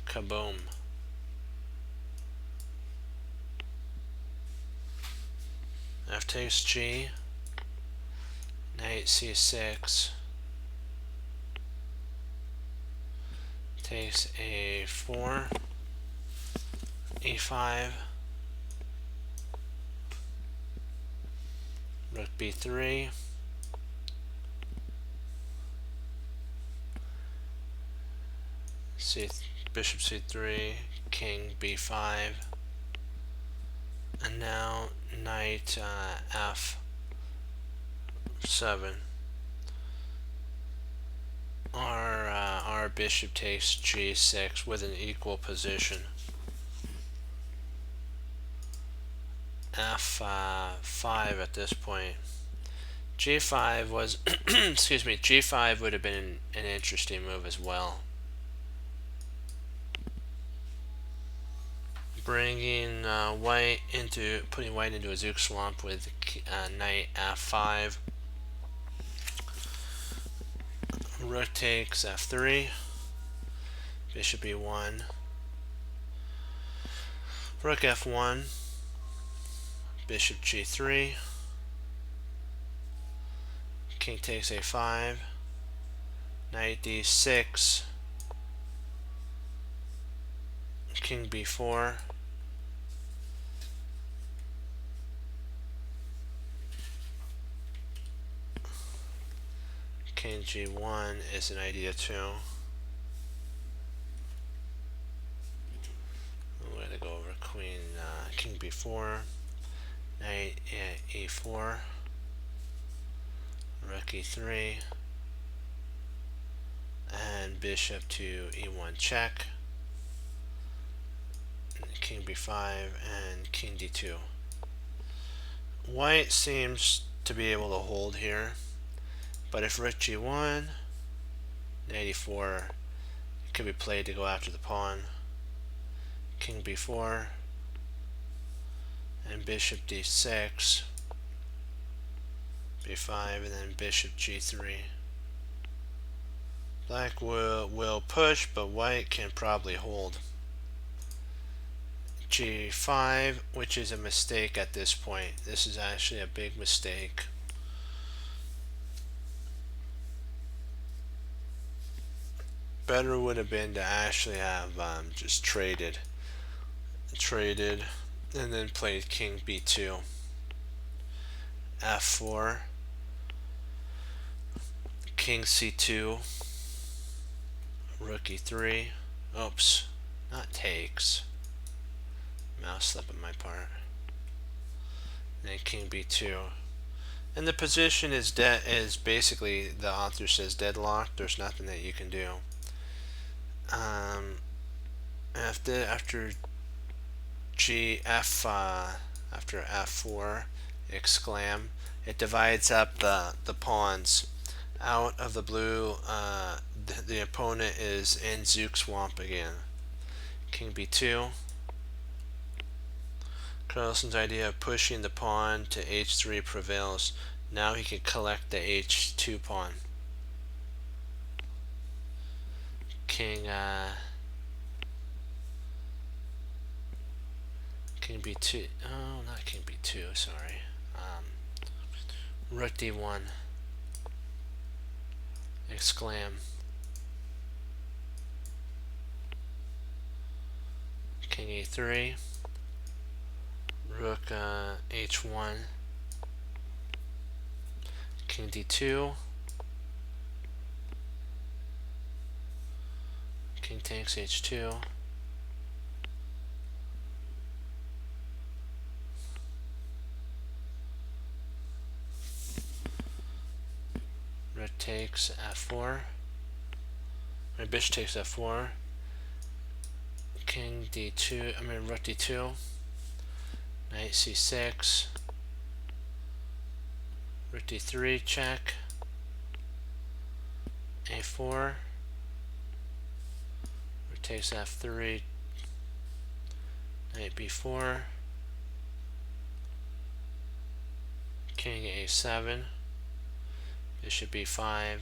Speaker 1: Kaboom. F takes G. Knight C6. Takes A4. E5. Rook B3. Bishop C3. King B5. And now knight F7. Our bishop takes G6 with an equal position. F5 at this point. G5 was excuse me, G5 would have been an interesting move as well. Bringing putting white into a zook swamp with knight F5. Rook takes F3. Bishop E1. Rook F1. Bishop G3. King takes A5. Knight D6. King B4. King G1 is an idea too. We're going to go over Queen King B4. Knight E4. Rook E3. And bishop to E1 check. King B5 and King D2. White seems to be able to hold here, but if Rook G1, Knight E4, it could be played to go after the pawn. King B4 and Bishop D6, B5, and then Bishop G3. Black will push, but white can probably hold. G5, which is a mistake at this point. This is actually a big mistake. Better would have been to actually have just traded and then played King B2. F4. King C2. Rook E3. Oops, not takes. Mouse slip on my part. And then King B2. And the position is basically, the author says, deadlocked. There's nothing that you can do. After after F4 exclam, it divides up the pawns. Out of the blue, the opponent is in zook swamp again. King B2. Carlsen's idea of pushing the pawn to H3 prevails. Now he can collect the H2 pawn. King B2. Oh, not King B2. Sorry. Rook D1. Exclam. King E3. Rook H1. King D2. King takes H2. Rook takes F4. My bishop takes F4. King D2. Rook D2. Knight C6. Rook D3 check. A4. Rook takes F3. Knight B4. King A7. Bishop B5.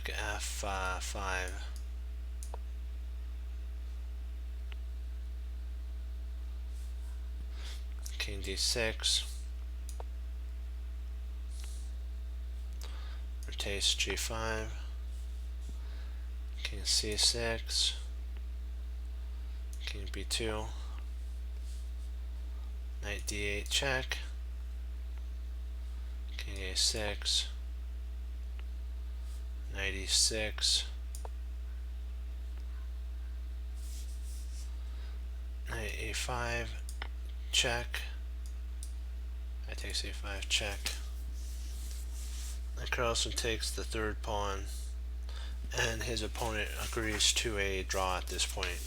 Speaker 1: rook f5. King d6. Rotates g5. King c6. King b2. Knight d8 check. King a6. Knight e6. Knight a5 check. Knight takes a5 check. And Carlsen takes the third pawn, and his opponent agrees to a draw at this point.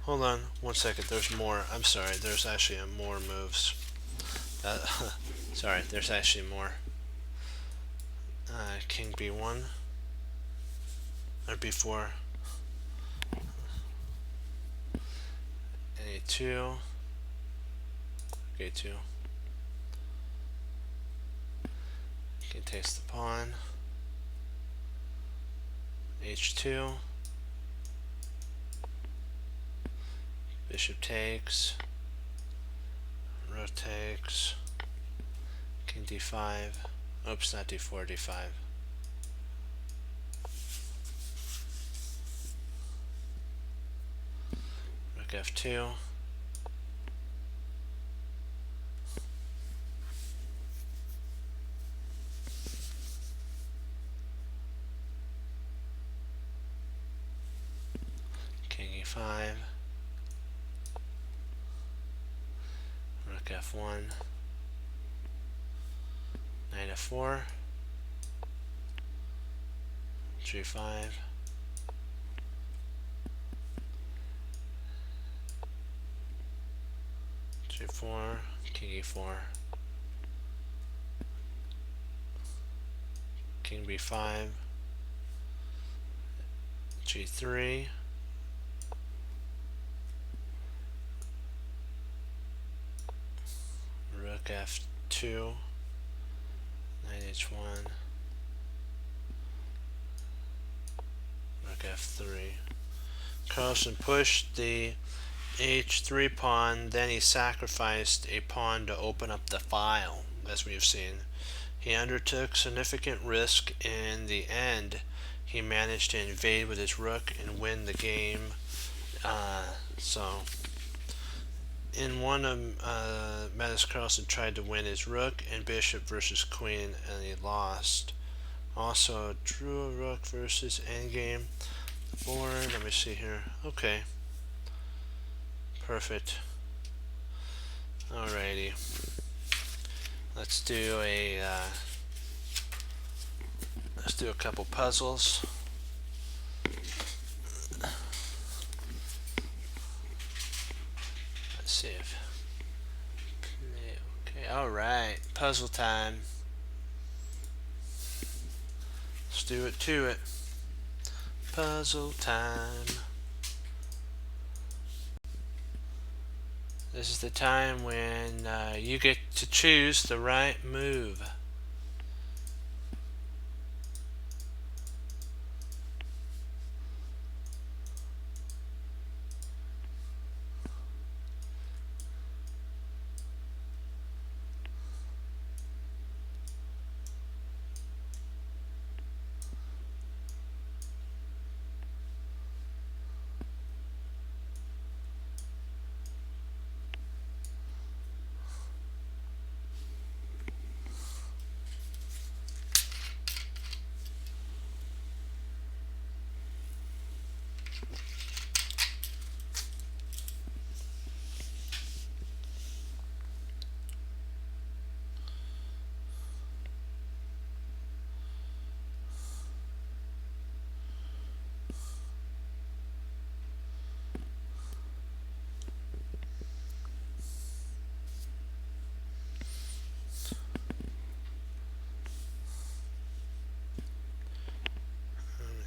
Speaker 1: Hold on one second, there's more. I'm sorry, there's actually more moves. Sorry, there's actually more. King b1 or b4, a2, a2. King takes the pawn, h2, bishop takes, rook takes, king d5, oops, not d4, d5. Rook f2, king e5, rook f1, knight f4, g5, g4, king e4, king b5, g3, rook f2, knight h1, rook f3. Carlsen pushed the h3 pawn, then he sacrificed a pawn to open up the file, as we've seen. He undertook significant risk. In the end, he managed to invade with his rook and win the game. In one of Magnus Carlsen tried to win his rook and bishop versus queen, and he lost. Also drew a rook versus endgame board. Let me see here. Okay, perfect. Alrighty, let's do a couple puzzles. Let's see if okay. All right, puzzle time. Let's do it to it. Puzzle time. This is the time when you get to choose the right move.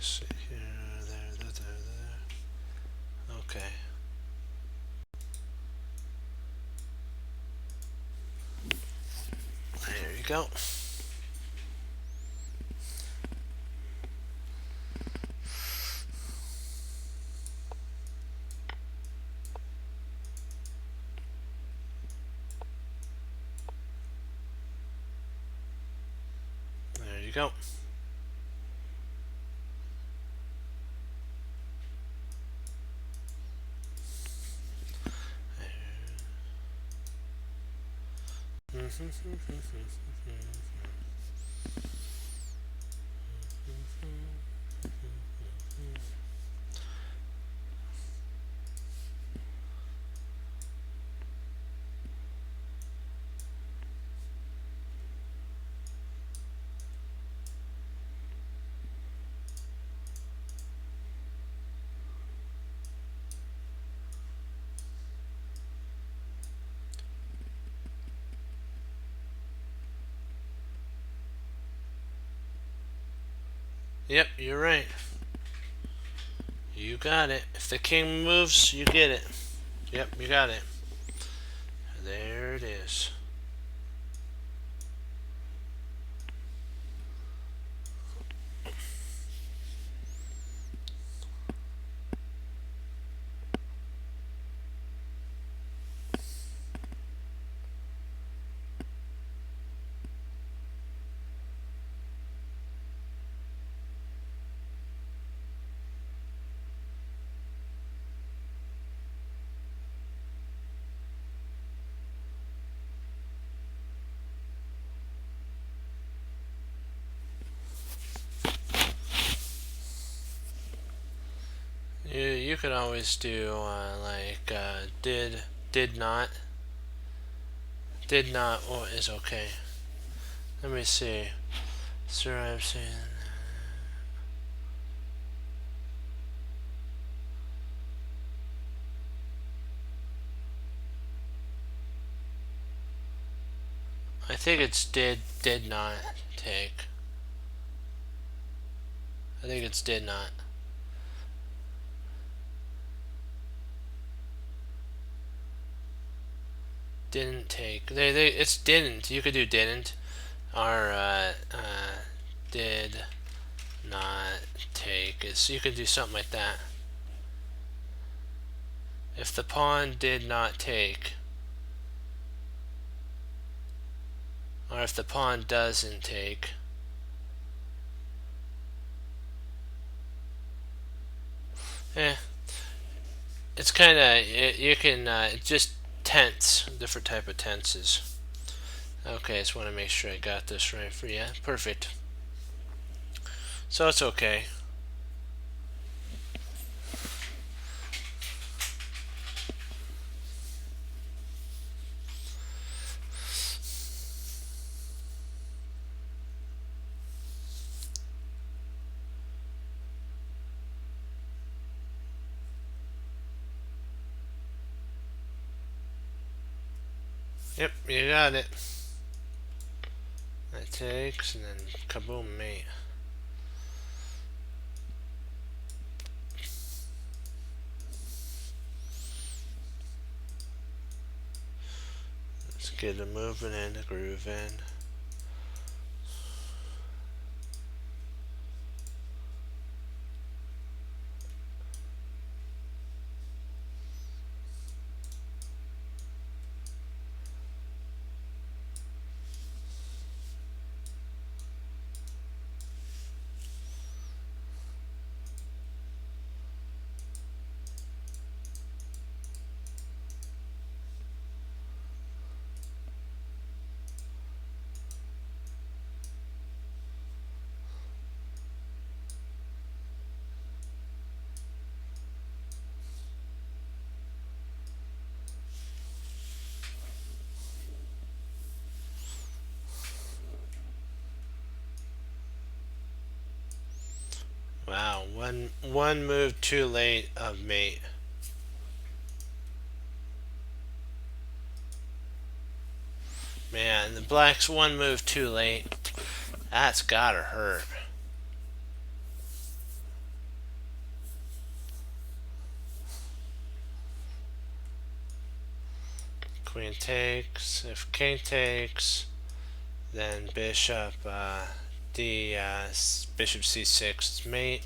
Speaker 1: See here, there. Okay. you go. There you go. Yep, you're right. You got it. If the king moves, you get it. Yep, you got it. There it is. You could always do like did not oh, is okay. Let me see. Sir, I'm saying. I think it's did not take. I think it's did not. Didn't take. It's didn't. You could do didn't, or did not take. You could do something like that. If the pawn did not take, or if the pawn doesn't take. It's kind of you can just tense, different type of tenses. Okay, I just want to make sure I got this right for you. Perfect. So it's okay. Yep, you got it. That takes, and then kaboom, mate. Let's get a moving and a grooving. Wow, one move too late of mate. Man, the black's one move too late. That's gotta hurt. Queen takes. If king takes, Then bishop bishop c6 mate.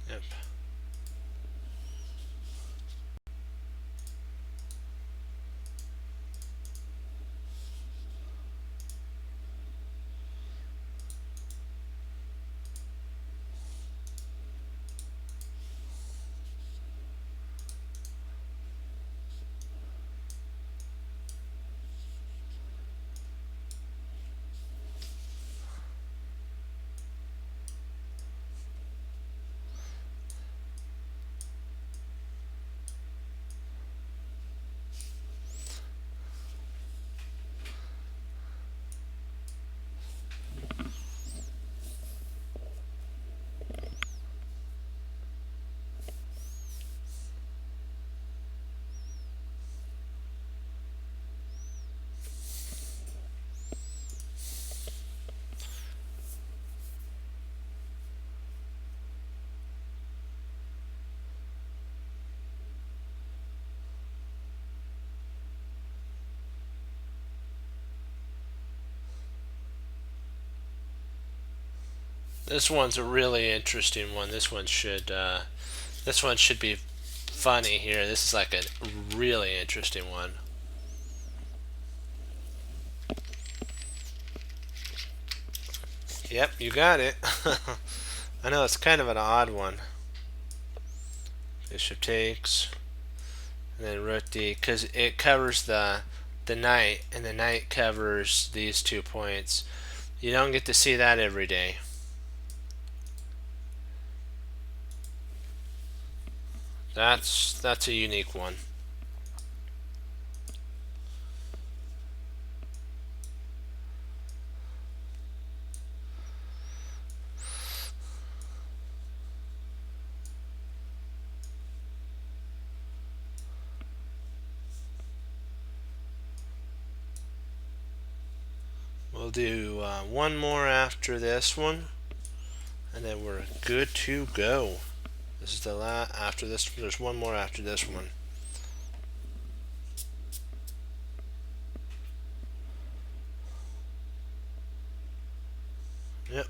Speaker 1: Yep. This one's a really interesting one. This one should be funny here. This is like a really interesting one. Yep, you got it. I know it's kind of an odd one. Bishop takes, and then rook d, because it covers the knight, and the knight covers these 2 points. You don't get to see that every day. That's a unique one. We'll do one more after this one, and then we're good to go. This is the last. After this, there's one more after this one. Yep.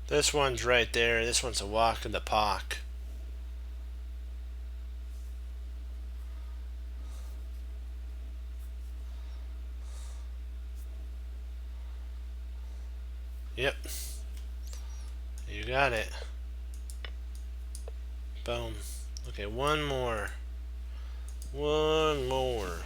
Speaker 1: This one's right there. This one's a walk in the park. Yep. You got it. Boom. Okay, one more. One more.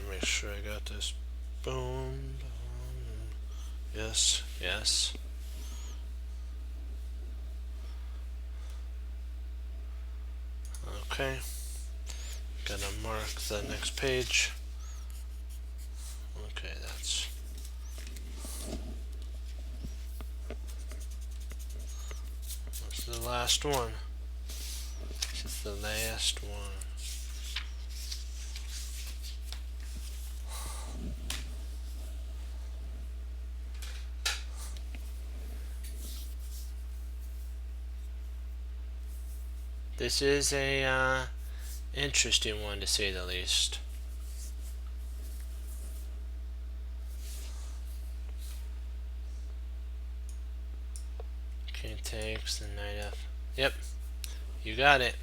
Speaker 1: Make sure I got this. Boom, boom. Yes, yes. Okay. Gonna mark the next page. Okay, that's the last one. the last one. This is a interesting one, to say the least. King takes the knight f. Yep, you got it.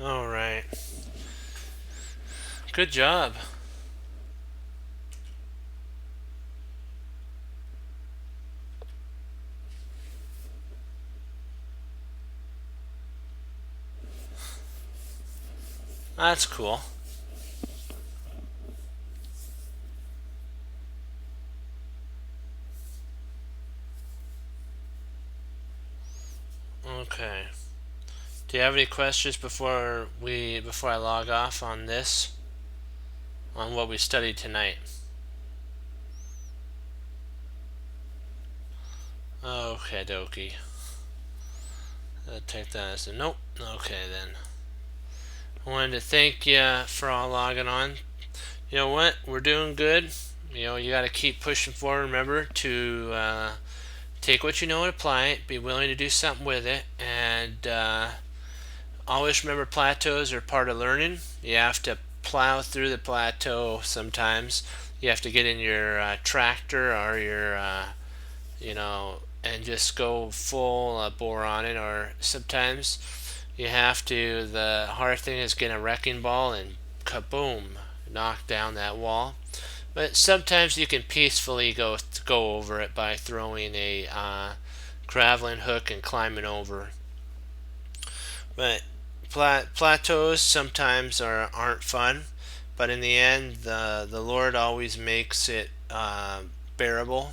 Speaker 1: All right. Good job. That's cool. Okay. Do you have any questions before I log off on this? On what we studied tonight? Okay, dokie. I'll take that as a nope. Okay then. I wanted to thank you for all logging on. You know what? We're doing good. You know, you got to keep pushing forward. Remember to take what you know and apply it. Be willing to do something with it, and always remember plateaus are part of learning. You have to plow through the plateau sometimes. You have to get in your tractor or your, and just go full bore on it. Or sometimes you have to, the hard thing is getting a wrecking ball and kaboom, knock down that wall. But sometimes you can peacefully go over it by throwing a graveling hook and climbing over. But plateaus sometimes aren't fun, but in the end, the Lord always makes it bearable.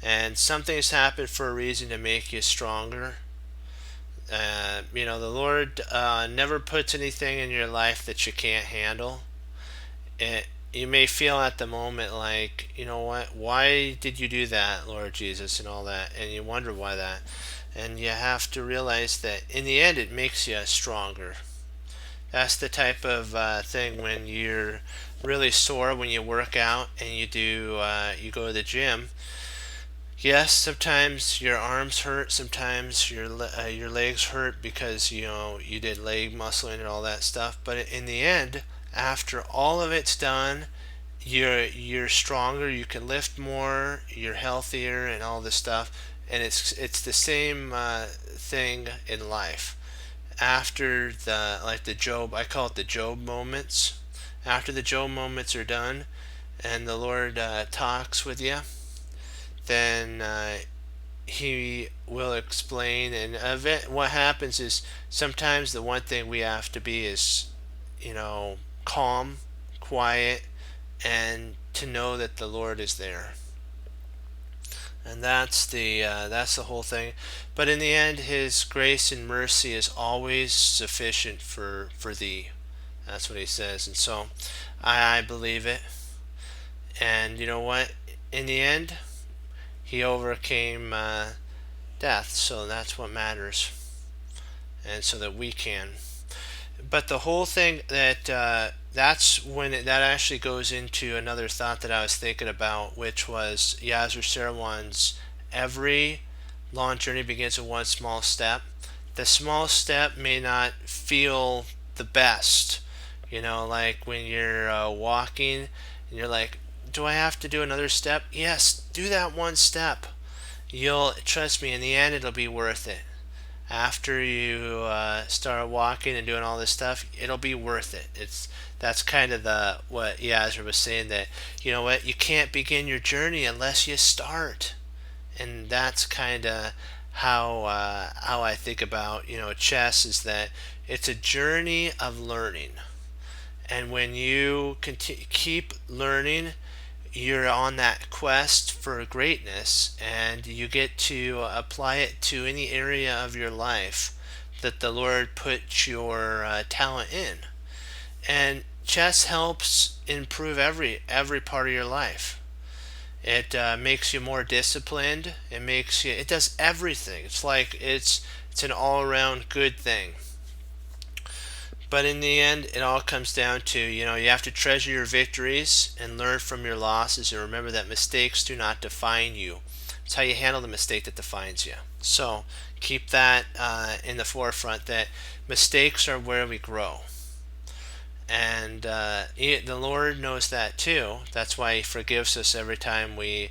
Speaker 1: And something's happened for a reason to make you stronger. The Lord never puts anything in your life that you can't handle. You may feel at the moment like, you know what, why did you do that, Lord Jesus, and all that, and you wonder why that. And you have to realize that in the end it makes you stronger. That's the type of thing when you're really sore when you work out and you go to the gym. Yes, sometimes your arms hurt, sometimes your legs hurt because you did leg muscling and all that stuff. But in the end, after all of it's done, you're stronger. You can lift more. You're healthier and all this stuff. And it's the same thing in life. After the Job, I call it the Job moments. After the Job moments are done, and the Lord talks with you, then He will explain. And what happens is sometimes the one thing we have to be is, calm, quiet, and to know that the Lord is there. And that's the whole thing. But in the end, His grace and mercy is always sufficient for thee. That's what He says. And so I believe it. And you know what? In the end, He overcame death. So that's what matters. And so that we can. But the whole thing that's when that actually goes into another thought that I was thinking about, which was Yasser Seirawan's every long journey begins with one small step. The small step may not feel the best, like when you're walking and you're like, do I have to do another step? Yes, do that one step. You'll trust me, in the end it'll be worth it. After you start walking and doing all this stuff, it'll be worth it. That's kind of what Yasser was saying, that you know what, you can't begin your journey unless you start, and that's kind of how I think about chess, is that it's a journey of learning, and when you keep learning, you're on that quest for greatness, and you get to apply it to any area of your life that the Lord put your talent in. And chess helps improve every part of your life. It makes you more disciplined. It does everything. It's like it's an all-around good thing. But in the end, it all comes down to, you have to treasure your victories and learn from your losses, and remember that mistakes do not define you. It's how you handle the mistake that defines you. So keep that in the forefront, that mistakes are where we grow. And the Lord knows that too. That's why He forgives us every time we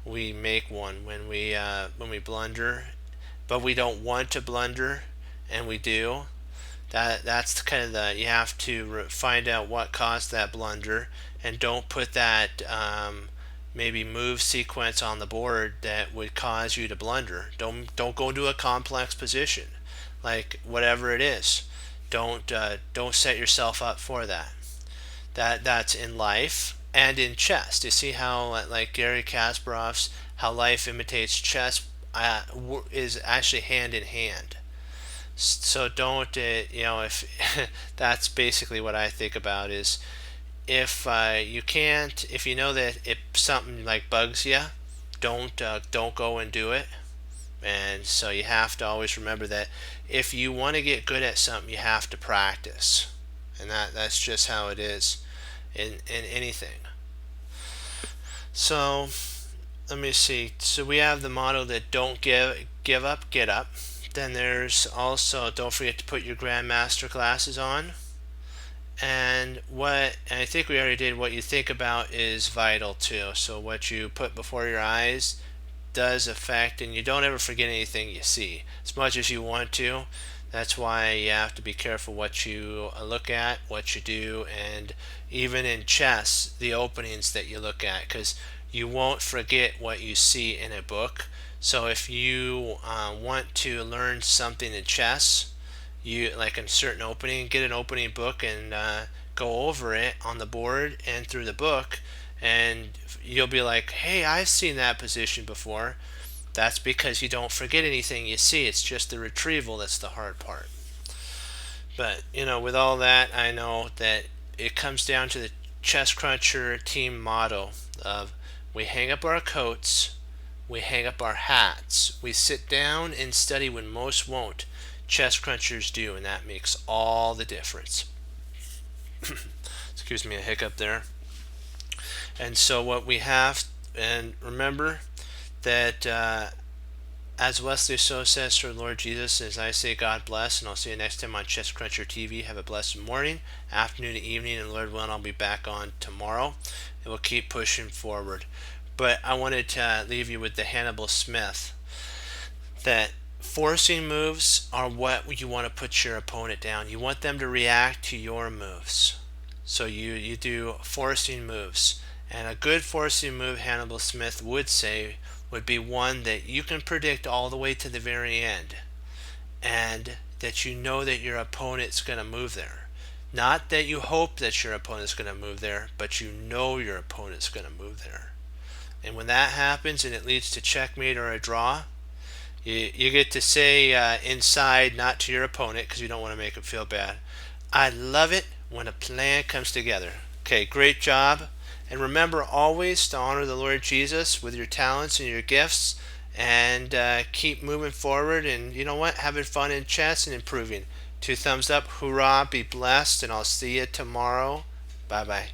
Speaker 1: make one, when we blunder, but we don't want to blunder, and we do. That's kind of you have to find out what caused that blunder, and don't put that maybe move sequence on the board that would cause you to blunder. Don't go into a complex position, like whatever it is. Don't set yourself up for that. That's in life and in chess. You see how, like Garry Kasparov's, how life imitates chess is actually hand in hand. So don't if that's basically what I think about is, if you know that if something like bugs you, don't go and do it. And so you have to always remember that if you want to get good at something, you have to practice, and that's just how it is in anything. So let me see. So we have the motto that don't give up, get up. Then there's also, don't forget to put your Grandmaster glasses on. And I think we already did, what you think about is vital too. So what you put before your eyes does affect, and you don't ever forget anything you see as much as you want to. That's why you have to be careful what you look at, what you do, and even in chess, the openings that you look at, because you won't forget what you see in a book. So if you want to learn something in chess, you like a certain opening, get an opening book and go over it on the board and through the book, and you'll be like, hey, I've seen that position before. That's because you don't forget anything you see. It's just the retrieval that's the hard part. But with all that, I know that it comes down to the Chess Cruncher team motto of, we hang up our coats, we hang up our hats, we sit down and study when most won't. Chess Crunchers do, and that makes all the difference. Excuse me, a hiccup there. And so what we have, and remember that as Wesley So says to Lord Jesus, as I say, God bless, and I'll see you next time on Chess Cruncher TV. Have a blessed morning, afternoon, evening, and Lord willing, I'll be back on tomorrow, and we'll keep pushing forward. But I wanted to leave you with the Hannibal Smith, that forcing moves are what you want to put your opponent down. You want them to react to your moves. So you do forcing moves. And a good forcing move, Hannibal Smith would say, would be one that you can predict all the way to the very end, and that you know that your opponent's going to move there. Not that you hope that your opponent's going to move there, but you know your opponent's going to move there. And when that happens and it leads to checkmate or a draw, you get to say inside, not to your opponent, because you don't want to make him feel bad, I love it when a plan comes together. Okay, great job. And remember always to honor the Lord Jesus with your talents and your gifts, and keep moving forward, and you know what, having fun in chess and improving. 2 thumbs up, hoorah, be blessed, and I'll see you tomorrow. Bye bye.